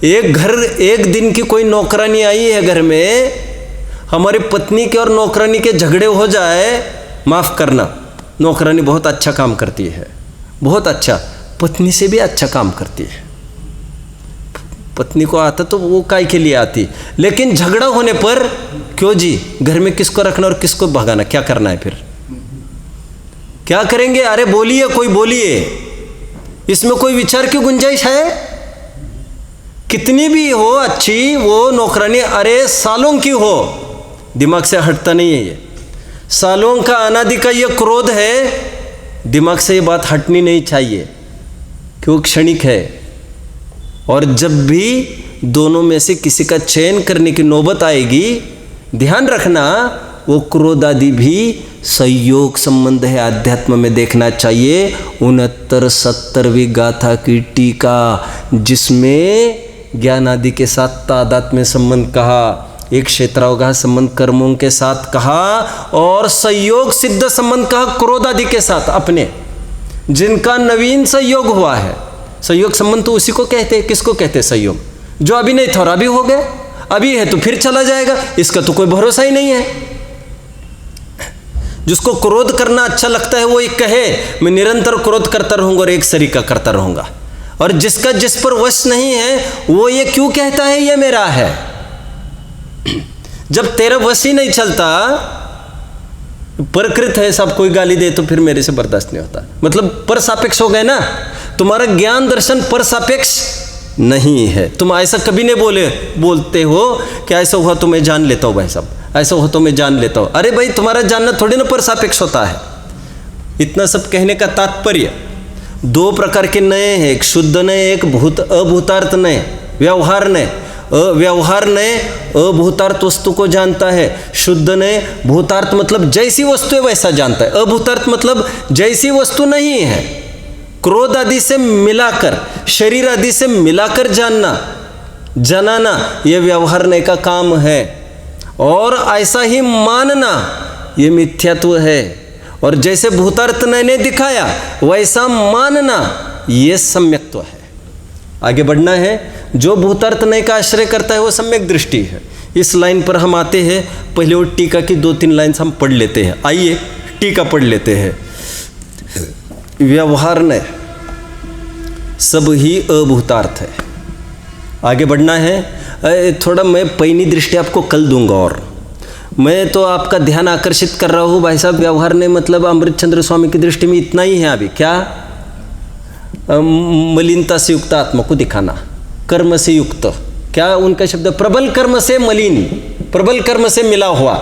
एक घर, एक दिन की कोई नौकरानी आई है घर में, हमारी पत्नी के और नौकरानी के झगड़े हो जाए, माफ करना, नौकरानी बहुत अच्छा काम करती है, बहुत अच्छा, पत्नी से भी अच्छा काम करती है। पत्नी को आता तो वो काय के लिए आती, लेकिन झगड़ा होने पर क्यों जी, घर में किसको रखना और किसको भगाना, क्या करना है फिर? क्या करेंगे? अरे बोलिए, कोई बोलिए, इसमें कोई विचार की गुंजाइश है? कितनी भी हो अच्छी वो नौकरानी, अरे सालों की हो, दिमाग से हटता नहीं है ये, सालों का अनादि का ये क्रोध है, दिमाग से ये बात हटनी नहीं चाहिए, क्यों? क्षणिक है। और जब भी दोनों में से किसी का चयन करने की नौबत आएगी, ध्यान रखना वो क्रोध आदि भी संयोग संबंध है, अध्यात्म में देखना चाहिए। 69-70वीं गाथा की टीका, जिसमें ज्ञान आदि के साथ तादात्म्य संबंध कहा, एक क्षेत्रावगाह संबंध कर्मों के साथ कहा, और संयोग सिद्ध संबंध कहा क्रोध आदि के साथ अपने, जिनका नवीन संयोग हुआ है। संयोग संबंध तो उसी को कहते हैं, किसको कहते हैं? संयोग जो अभी नहीं था और अभी हो गए, अभी है तो फिर चला जाएगा, इसका तो कोई भरोसा ही नहीं है। जिसको क्रोध करना अच्छा लगता है वो एक कहे मैं निरंतर क्रोध करता रहूंगा और एक सरीका करता रहूंगा, और जिसका जिस पर वश नहीं है वो ये क्यों कहता है ये मेरा है? जब तेरा वश ही नहीं चलता, प्रकृत है, सब कोई गाली दे तो फिर मेरे से बर्दाश्त नहीं होता, मतलब पर सापेक्ष हो गए ना। तुम्हारा ज्ञान दर्शन पर सापेक्ष नहीं है। तुम ऐसा कभी नहीं बोलते हो कि ऐसा हुआ तो मैं जान लेता हूँ भाई साहब, ऐसा हो तो मैं जान लेता हूँ। अरे भाई तुम्हारा जानना थोड़ी ना पर सापेक्ष होता है। इतना सब कहने का तात्पर्य, दो प्रकार के नए हैं, एक शुद्ध नए, एक अभूतार्थ नए। व्यवहार नए, व्यवहार नए अभूतार्थ वस्तु को जानता है, शुद्ध नए भूतार्थ मतलब जैसी वस्तु है वैसा जानता है, अभूतार्थ मतलब जैसी वस्तु नहीं है। क्रोध आदि से मिलाकर, शरीर आदि से मिलाकर जानना, जनाना, यह व्यवहार नए का काम है। और ऐसा ही मानना ये मिथ्यात्व है, और जैसे भूतार्थ ने दिखाया वैसा मानना ये सम्यक्त्व है। आगे बढ़ना है। जो भूतार्थ नय का आश्रय करता है वो सम्यक दृष्टि है। इस लाइन पर हम आते हैं, पहले वो टीका की 2-3 लाइन हम पढ़ लेते हैं। आइए टीका पढ़ लेते हैं। व्यवहार नय सब ही अभूतार्थ है। आगे बढ़ना है। थोड़ा मैं पैनी दृष्टि आपको कल दूंगा, और मैं तो आपका ध्यान आकर्षित कर रहा हूँ भाई साहब। व्यवहार ने मतलब अमृत चंद्र स्वामी की दृष्टि में इतना ही है अभी। क्या? मलिनता से युक्त आत्मा को दिखाना, कर्म से युक्त। क्या उनका शब्द? प्रबल कर्म से मलिन, प्रबल कर्म से मिला हुआ।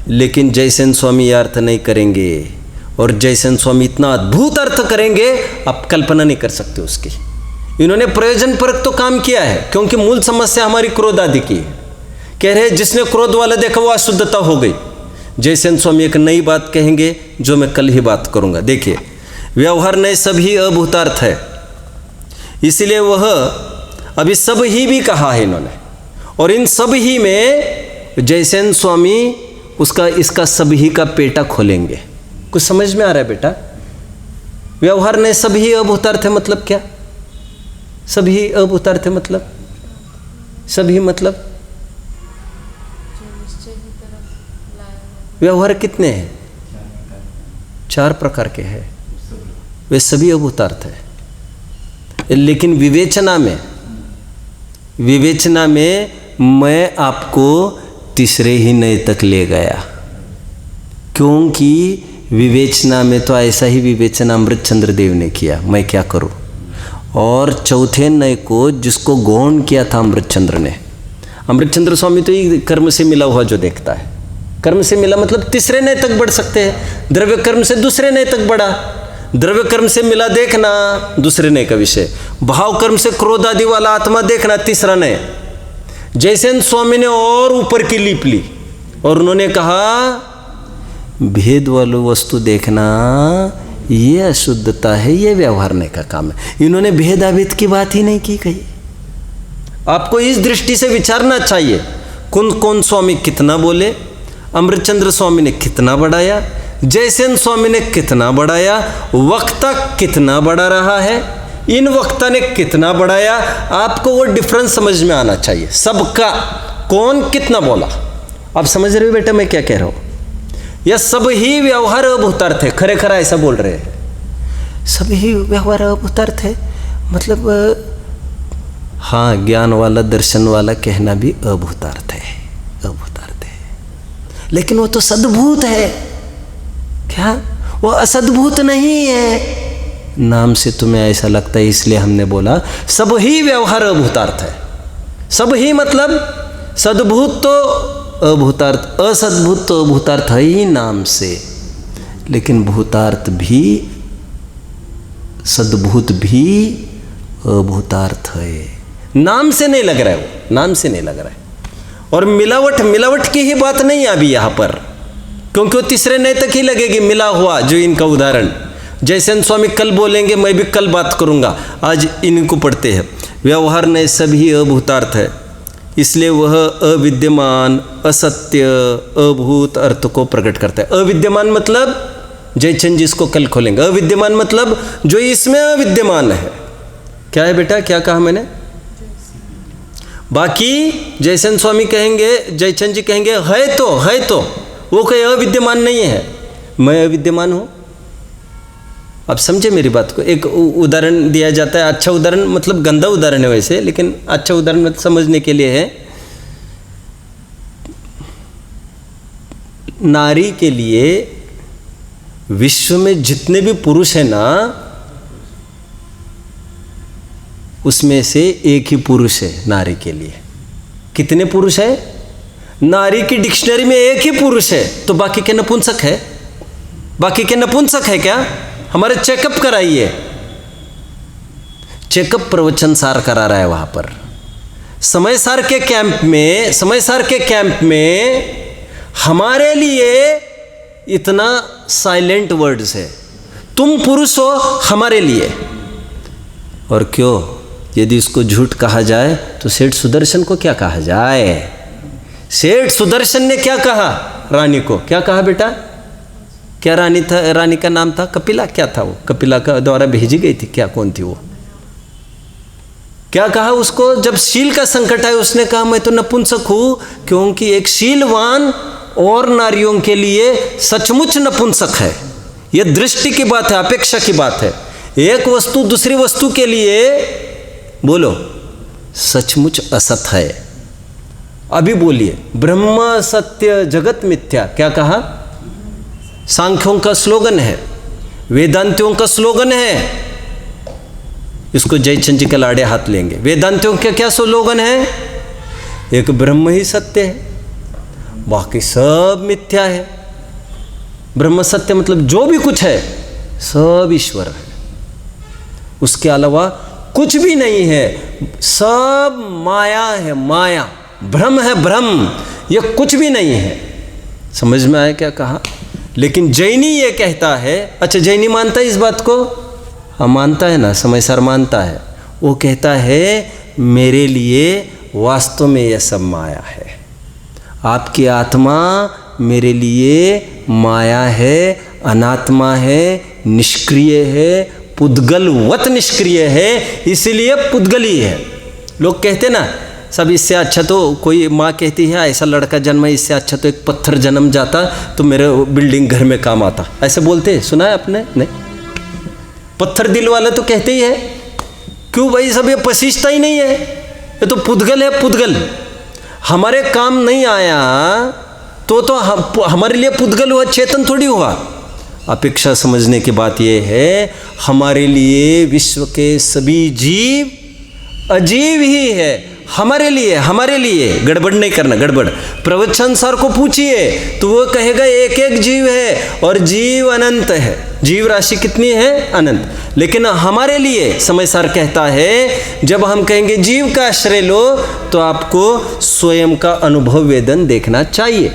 लेकिन जयसेन स्वामी यह अर्थ नहीं करेंगे, और जयसेन स्वामी इतना अद्भुत अर्थ करेंगे आप कल्पना नहीं कर सकते उसकी। इन्होंने प्रयोजन परक तो काम किया है, क्योंकि मूल समस्या हमारी क्रोध आदि की है। कह रहे जिसने क्रोध वाला देखा वो अशुद्धता हो गई। जयसेन स्वामी एक नई बात कहेंगे जो मैं कल ही बात करूंगा। देखिए, व्यवहार नय सभी अभूतार्थ है, इसलिए वह अभी सब ही भी कहा है इन्होंने, और इन सब ही में जयसेन स्वामी इसका सब ही का पेटा खोलेंगे। कुछ समझ में आ रहा है बेटा? व्यवहार ने सभी अभूतार्थ है मतलब क्या? सभी अभूतार्थ है मतलब सभी मतलब व्यवहार कितने हैं? 4 प्रकार के हैं, वे सभी अभूतार्थ है। लेकिन विवेचना में मैं आपको तीसरे ही नए तक ले गया, क्योंकि विवेचना में तो ऐसा ही विवेचना अमृतचंद्र देव ने किया, मैं क्या करूं। और चौथे नए को जिसको गौण किया था अमृतचंद्र स्वामी तो ये कर्म से मिला हुआ जो देखता है, कर्म से मिला मतलब तीसरे नए तक बढ़ सकते हैं। द्रव्य कर्म से दूसरे नए तक बढ़ा, द्रव्य कर्म से मिला देखना दूसरे नए का विषय, भाव कर्म से क्रोध आदि वाला आत्मा देखना तीसरा नए। जयसेन स्वामी ने और ऊपर की लीप ली और उन्होंने कहा भेद वाली वस्तु देखना ये अशुद्धता है, ये व्यवहारने का काम है। इन्होंने भेदाभेद की बात ही नहीं की कही। आपको इस दृष्टि से विचारना चाहिए कौन स्वामी कितना बोले, अमृतचंद्र स्वामी ने कितना बढ़ाया, जयसेन स्वामी ने कितना बढ़ाया, वक्ता कितना बढ़ा रहा है, इन वक्ता ने कितना बढ़ाया। आपको वो डिफरेंस समझ में आना चाहिए, सबका कौन कितना बोला। आप समझ रहे हो बेटा मैं क्या कह रहा हूं? यह सब ही व्यवहार अभूतार्थ है, खरे खरा ऐसा बोल रहे हैं, सब ही व्यवहार अभूतार्थ है मतलब हाँ, ज्ञान वाला दर्शन वाला कहना भी अभूतार्थ है, लेकिन वो तो सद्भूत है। क्या वो असद्भूत नहीं है? नाम से तुम्हें ऐसा लगता है इसलिए हमने बोला सब ही व्यवहार अभूतार्थ है। सब ही मतलब सद्भूत तो अभूतार्थ, असद्भूत तो अभूतार्थ है ही नाम से, लेकिन भूतार्थ भी सद्भूत भी अभूतार्थ है। नाम से नहीं लग रहा है, वो नाम से नहीं लग रहा है। और मिलावट की ही बात नहीं है अभी यहाँ पर, क्योंकि वो तीसरे नए तक ही लगेगी मिला हुआ। जो इनका उदाहरण जयसेन स्वामी कल बोलेंगे, मैं भी कल बात करूँगा, आज इनको पढ़ते हैं। व्यवहार नए सभी अभूतार्थ है, इसलिए वह अविद्यमान असत्य अभूत अर्थ को प्रकट करता है। अविद्यमान मतलब जयचंद जी इसको कल खोलेंगे। अविद्यमान मतलब जो इसमें अविद्यमान है। क्या है बेटा, क्या कहा मैंने? बाकी जयसेन स्वामी कहेंगे, जयचंद जी कहेंगे है तो वो कोई अविद्यमान नहीं है, मैं अविद्यमान हूँ। अब समझे मेरी बात को? एक उदाहरण दिया जाता है, अच्छा उदाहरण मतलब गंदा उदाहरण है वैसे, लेकिन अच्छा उदाहरण समझने के लिए है। नारी के लिए विश्व में जितने भी पुरुष हैं ना, उसमें से एक ही पुरुष है नारी के लिए। कितने पुरुष है? नारी की डिक्शनरी में एक ही पुरुष है, तो बाकी के नपुंसक है। बाकी के नपुंसक है क्या? हमारे चेकअप कराइए, चेकअप प्रवचन सार करा रहा है वहां पर। समय सार के कैंप में हमारे लिए इतना साइलेंट वर्ड्स है, तुम पुरुष हो हमारे लिए। और क्यों, यदि उसको झूठ कहा जाए तो सेठ सुदर्शन को क्या कहा जाए? सेठ सुदर्शन ने क्या कहा रानी को? क्या कहा बेटा? क्या रानी था? रानी का नाम था कपिला, क्या था वो? कपिला का द्वारा भेजी गई थी क्या? कौन थी वो? क्या कहा उसको जब शील का संकट आया? उसने कहा मैं तो नपुंसक हूं, क्योंकि एक शीलवान और नारियों के लिए सचमुच नपुंसक है। यह दृष्टि की बात है, अपेक्षा की बात है। एक वस्तु दूसरी वस्तु के लिए बोलो सचमुच असत है। अभी बोलिए ब्रह्म सत्य जगत मिथ्या, क्या कहा? सांख्यों का स्लोगन है, वेदांतियों का स्लोगन है। इसको जयचंद जी के लाड़े हाथ लेंगे। वेदांतियों का क्या स्लोगन है? एक ब्रह्म ही सत्य है, बाकी सब मिथ्या है। ब्रह्म सत्य मतलब जो भी कुछ है सब ईश्वर है, उसके अलावा कुछ भी नहीं है, सब माया है, माया भ्रम है, भ्रम, यह कुछ भी नहीं है। समझ में आया क्या कहा? लेकिन जैनी ये कहता है, अच्छा जैनी मानता है इस बात को? हाँ मानता है ना, समय सर मानता है। वो कहता है मेरे लिए वास्तव में यह सब माया है। आपकी आत्मा मेरे लिए माया है, अनात्मा है, निष्क्रिय है, पुद्गलवत निष्क्रिय है, इसलिए पुद्गली है। लोग कहते ना सब इससे अच्छा तो, कोई माँ कहती है ऐसा लड़का जन्मा, इससे अच्छा तो एक पत्थर जन्म जाता तो मेरे बिल्डिंग घर में काम आता, ऐसे बोलते हैं, सुना है आपने? नहीं, पत्थर दिल वाले तो कहते ही है। क्यों भाई, सब ये पसीजता ही नहीं है, ये तो पुद्गल है, पुद्गल। हमारे काम नहीं आया तो हमारे लिए पुद्गल हुआ, चेतन थोड़ी हुआ। अपेक्षा समझने की बात यह है, हमारे लिए विश्व के सभी जीव अजीब ही है। हमारे लिए गड़बड़ नहीं करना, गड़बड़। प्रवचन सर को पूछिए तो वो कहेगा एक एक जीव है और जीव अनंत है। जीव राशि कितनी है? अनंत। लेकिन हमारे लिए समय सार कहता है, जब हम कहेंगे जीव का आश्रय लो तो आपको स्वयं का अनुभव वेदन देखना चाहिए।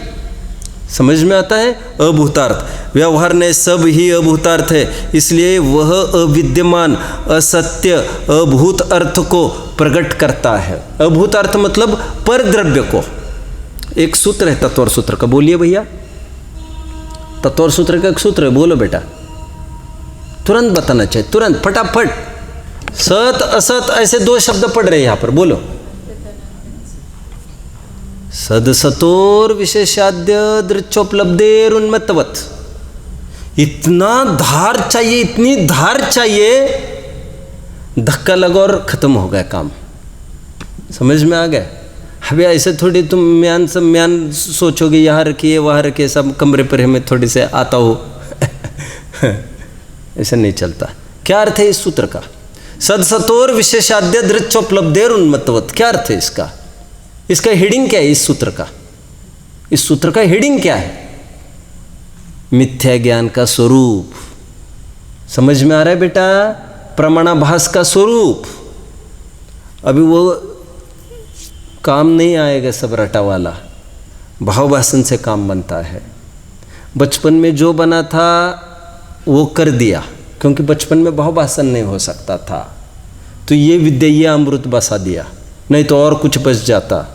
समझ में आता है? अभूतार्थ व्यवहार ने सब ही अभूतार्थ है, इसलिए वह अविद्यमान असत्य अभूत अर्थ को प्रकट करता है। अभूत अर्थ मतलब पर द्रव्य को। एक सूत्र है तत्वर सूत्र का, बोलिए भैया। तत्वर सूत्र का एक सूत्र है, बोलो बेटा। तुरंत बताना चाहिए, तुरंत फटाफट। सत असत ऐसे दो शब्द पढ़ रहे हैं यहाँ पर, बोलो। सदसतोर विशेषाद्य दृच्छोपलब्धेर उन्मत्तवत। इतना धार चाहिए, इतनी धार चाहिए, धक्का लगा और खत्म हो गया काम। समझ में आ गया? अभी ऐसे थोड़ी तुम म्यान सोचोगे यहाँ रखिए वहाँ रखिए, सब कमरे पर हमें थोड़ी से आता हो ऐसा नहीं चलता। क्या अर्थ है इस सूत्र का? सदसतोर विशेषाद्य दृच्छोपलब्धेर उन्मत्तवत, क्या अर्थ है इसका? इसका हेडिंग क्या है इस सूत्र का? इस सूत्र का हेडिंग क्या है? मिथ्या ज्ञान का स्वरूप। समझ में आ रहा है बेटा? प्रमाणाभास का स्वरूप। अभी वो काम नहीं आएगा सब रटा वाला, भावभाषण से काम बनता है। बचपन में जो बना था वो कर दिया, क्योंकि बचपन में भावभाषण नहीं हो सकता था, तो ये विद्या ये अमृत बसा दिया, नहीं तो और कुछ बच जाता।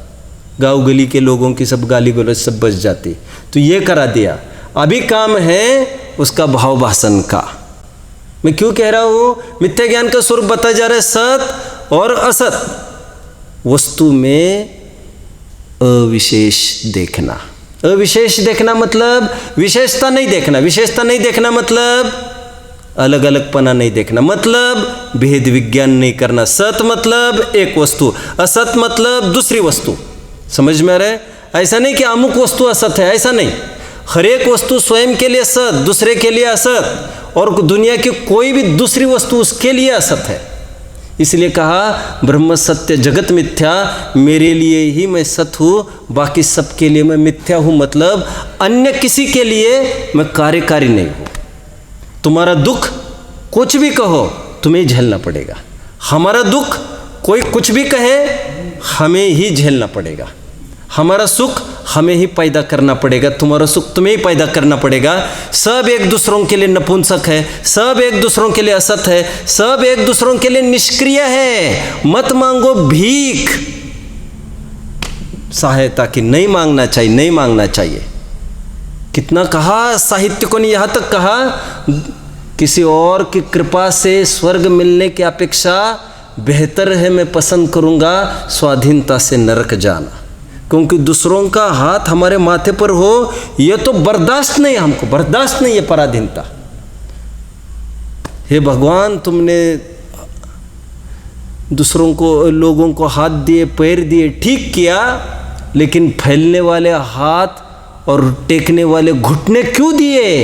गांव गली के लोगों की सब गाली गलौज सब बच जाती, तो ये करा दिया। अभी काम है उसका भावभाषण का। मैं क्यों कह रहा हूँ? मिथ्या ज्ञान का स्वरूप बताया जा रहा है, सत और असत वस्तु में अविशेष देखना। अविशेष देखना मतलब विशेषता नहीं देखना। विशेषता नहीं देखना मतलब अलग अलग पना नहीं देखना, मतलब भेद विज्ञान नहीं करना। सत मतलब एक वस्तु, असत मतलब दूसरी वस्तु। समझ में आ रहा है? ऐसा नहीं कि अमुक वस्तु असत है, ऐसा नहीं। हर एक वस्तु स्वयं के लिए सत, दूसरे के लिए असत, और दुनिया की कोई भी दूसरी वस्तु उसके लिए असत है। इसलिए कहा ब्रह्म सत्य जगत मिथ्या, मेरे लिए ही मैं सत हूँ, बाकी सबके लिए मैं मिथ्या हूँ। मतलब अन्य किसी के लिए मैं कार्यकारी नहीं हूँ। तुम्हारा दुख कुछ भी कहो तुम्हें झेलना पड़ेगा। हमारा दुख कोई कुछ भी कहे हमें ही झेलना पड़ेगा। हमारा सुख हमें ही पैदा करना पड़ेगा, तुम्हारा सुख तुम्हें ही पैदा करना पड़ेगा। सब एक दूसरों के लिए नपुंसक है, सब एक दूसरों के लिए असत है, सब एक दूसरों के लिए निष्क्रिय है। मत मांगो भीख सहायता की, नहीं मांगना चाहिए, नहीं मांगना चाहिए। कितना कहा साहित्यकों ने, यहाँ तक कहा किसी और की कृपा से स्वर्ग मिलने की अपेक्षा बेहतर है, मैं पसंद करूँगा स्वाधीनता से नरक जाना। क्योंकि दूसरों का हाथ हमारे माथे पर हो यह तो बर्दाश्त नहीं, हमको बर्दाश्त नहीं है पराधीनता। हे भगवान, तुमने दूसरों को, लोगों को हाथ दिए पैर दिए, ठीक किया, लेकिन फैलने वाले हाथ और टेकने वाले घुटने क्यों दिए,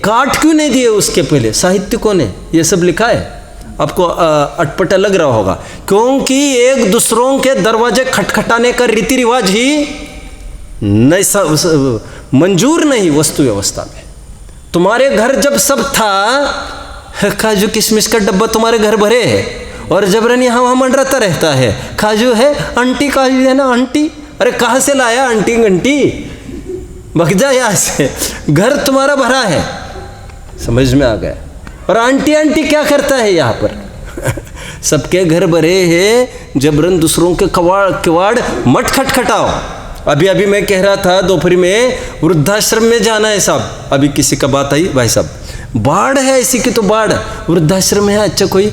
काट क्यों नहीं दिए उसके पहले? साहित्यकों ने यह सब लिखा है। आपको अटपटा लग रहा होगा, क्योंकि एक दूसरों के दरवाजे खटखटाने का रीति रिवाज ही नहीं, मंजूर नहीं वस्तु व्यवस्था में। तुम्हारे घर जब सब था, काजू किशमिश का डब्बा तुम्हारे घर भरे है और जबरन यहाँ मंडराता रहता है, काजू है आंटी, काजू है ना आंटी, अरे कहाँ से लाया आंटी घंटी, भग जा यहाँ से, घर तुम्हारा भरा है। समझ में आ गया? और आंटी आंटी क्या करता है यहाँ पर सबके घर भरे हैं, जबरन दूसरों के किवाड़ मत खटखटाओ। अभी मैं कह रहा था दोपहर में वृद्धाश्रम में जाना है साहब, अभी किसी का बात आई, भाई साहब बाढ़ है, इसी की तो बाढ़, वृद्धाश्रम है, अच्छा कोई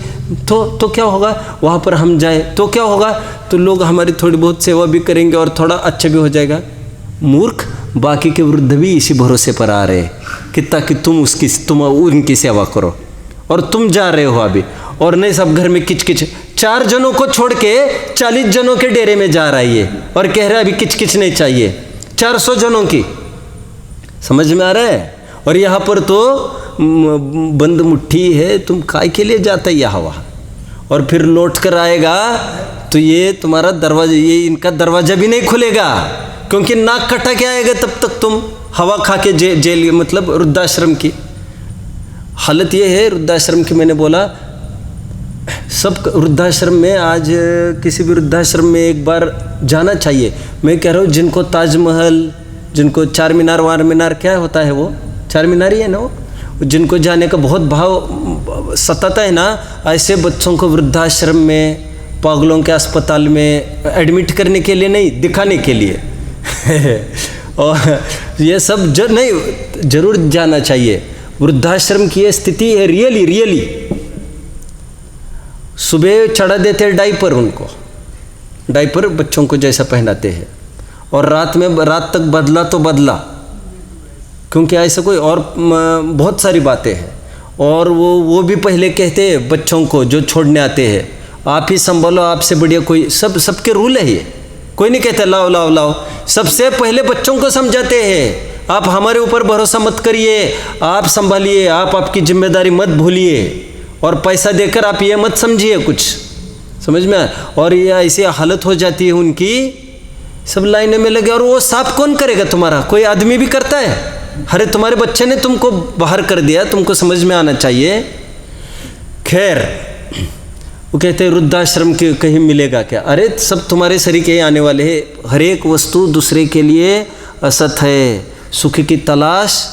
तो क्या होगा, वहाँ पर हम जाए तो क्या होगा, तो लोग हमारी थोड़ी बहुत सेवा भी करेंगे और थोड़ा अच्छा भी हो जाएगा। मूर्ख, बाकी के वृद्ध भी इसी भरोसे पर आ रहे कि ताकि तुम उनकी सेवा करो, और तुम जा रहे हो अभी, और नहीं सब घर में किचकिच, 4 जनों को छोड़ के 40 जनों के डेरे में जा रहा है ये, और कह रहा है अभी किचकिच नहीं चाहिए, 400 जनों की, समझ में आ रहा है। और यहाँ पर तो बंद मुट्ठी है, तुम काय के लिए जाता है यहाँ वहाँ, और फिर लौट कर आएगा तो ये तुम्हारा दरवाजा, ये इनका दरवाजा भी नहीं खुलेगा, क्योंकि नाक कटा के आएगा तब तक तुम हवा खा के जेल, मतलब वृद्धाश्रम की हालत ये है। वृद्धाश्रम की मैंने बोला, सब वृद्धाश्रम में, आज किसी भी वृद्धाश्रम में एक बार जाना चाहिए। मैं कह रहा हूँ जिनको ताजमहल, जिनको चार मीनार क्या होता है, वो चार मीनार ही है ना, वो जिनको जाने का बहुत भाव सताता है ना, ऐसे बच्चों को वृद्धाश्रम में, पागलों के अस्पताल में एडमिट करने के लिए नहीं, दिखाने के लिए और ये सब नहीं, जरूर जाना चाहिए। वृद्धाश्रम की ये स्थिति है, रियली सुबह चढ़ा देते हैं डाइपर, उनको डाइपर बच्चों को जैसा पहनाते हैं, और रात तक बदला तो बदला, क्योंकि ऐसा कोई और बहुत सारी बातें हैं। और वो भी पहले कहते हैं बच्चों को जो छोड़ने आते हैं, आप ही संभालो, आपसे बढ़िया कोई, सबके रूल है ये, कोई नहीं कहता लाओ। सबसे पहले बच्चों को समझाते हैं, आप हमारे ऊपर भरोसा मत करिए, आप संभालिए, आप आपकी जिम्मेदारी मत भूलिए, और पैसा देकर आप ये मत समझिए कुछ, समझ में आए। और ये ऐसी हालत हो जाती है उनकी, सब लाइने में लगे, और वो साफ कौन करेगा तुम्हारा, कोई आदमी भी करता है। अरे तुम्हारे बच्चे ने तुमको बाहर कर दिया, तुमको समझ में आना चाहिए। खैर, वो कहते हैं वृद्धाश्रम के कहीं मिलेगा क्या, अरे सब तुम्हारे शरीर के आने वाले हैं। हर एक वस्तु दूसरे के लिए असत है, सुख की तलाश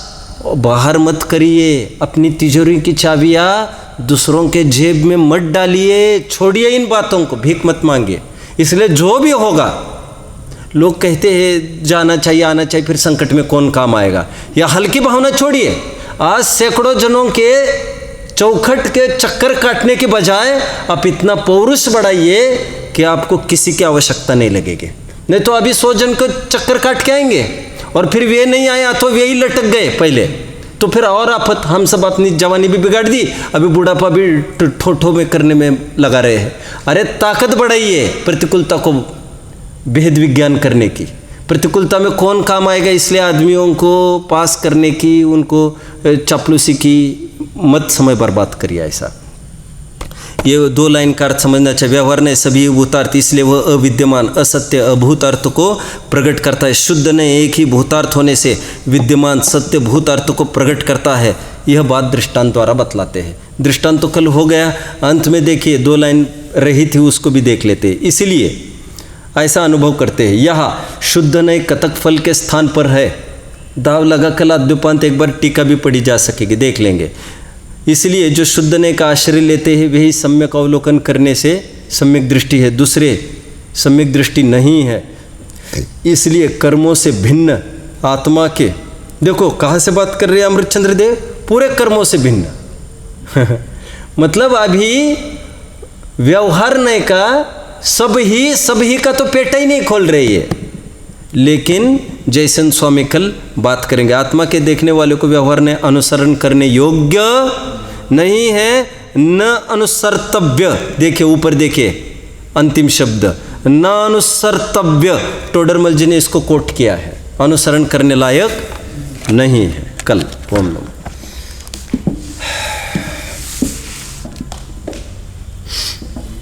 बाहर मत करिए, अपनी तिजोरी की चाबियाँ दूसरों के जेब में मत डालिए, छोड़िए इन बातों को, भीख मत मांगिए। इसलिए जो भी होगा, लोग कहते हैं जाना चाहिए आना चाहिए, फिर संकट में कौन काम आएगा, या हल्की भावना छोड़िए। आज सैकड़ों जनों के चौखट के चक्कर काटने के बजाय आप इतना पौरुष बढ़ाइए कि आपको किसी की आवश्यकता नहीं लगेगी। नहीं तो अभी 100 जन को चक्कर काट के आएंगे, और फिर वे नहीं आया तो वे ही लटक गए पहले, तो फिर और आफत। हम सब अपनी जवानी भी बिगाड़ दी, अभी बुढ़ापा भी ठोठो में करने में लगा रहे हैं। अरे ताकत बढ़ाइए, प्रतिकूलता को भेद विज्ञान करने की। प्रतिकूलता में कौन काम आएगा, इसलिए आदमियों को पास करने की, उनको चापलूसी की मत समय बर्बाद करिए। ऐसा ये 2 लाइन का अर्थ समझना चाहिए। व्यवहार ने सभी भूतार्थ, इसलिए वह अविद्यमान असत्य अभूत अर्थ को प्रकट करता है। शुद्ध ने एक ही भूतार्थ होने से विद्यमान सत्य भूत अर्थ को प्रकट करता है। यह बात दृष्टांत द्वारा बतलाते हैं। दृष्टांत तो कल हो गया, अंत में देखिए 2 लाइन रही थी, उसको भी देख लेते हैं। इसलिए ऐसा अनुभव करते हैं, यह शुद्ध नए कतक फल के स्थान पर है। दाव लगा कल अद्योपांत एक बार टीका भी पढ़ी जा सकेगी, देख लेंगे। इसलिए जो शुद्ध नए का आश्रय लेते हैं वही सम्यक अवलोकन करने से सम्यक दृष्टि है, दूसरे सम्यक दृष्टि नहीं है। इसलिए कर्मों से भिन्न आत्मा के, देखो कहाँ से बात कर रहे हैं अमृतचंद्र देव, पूरे कर्मों से भिन्न मतलब अभी व्यवहार नए का सब ही का तो पेटा ही नहीं खोल रही है। लेकिन जैसन स्वामी कल बात करेंगे, आत्मा के देखने वाले को व्यवहार ने अनुसरण करने योग्य नहीं है, न अनुसर्तव्य। देखिए ऊपर देखिए अंतिम शब्द, न अनुसर्तव्य। टोडरमल जी ने इसको कोट किया है, अनुसरण करने लायक नहीं है। कल ओम नमः।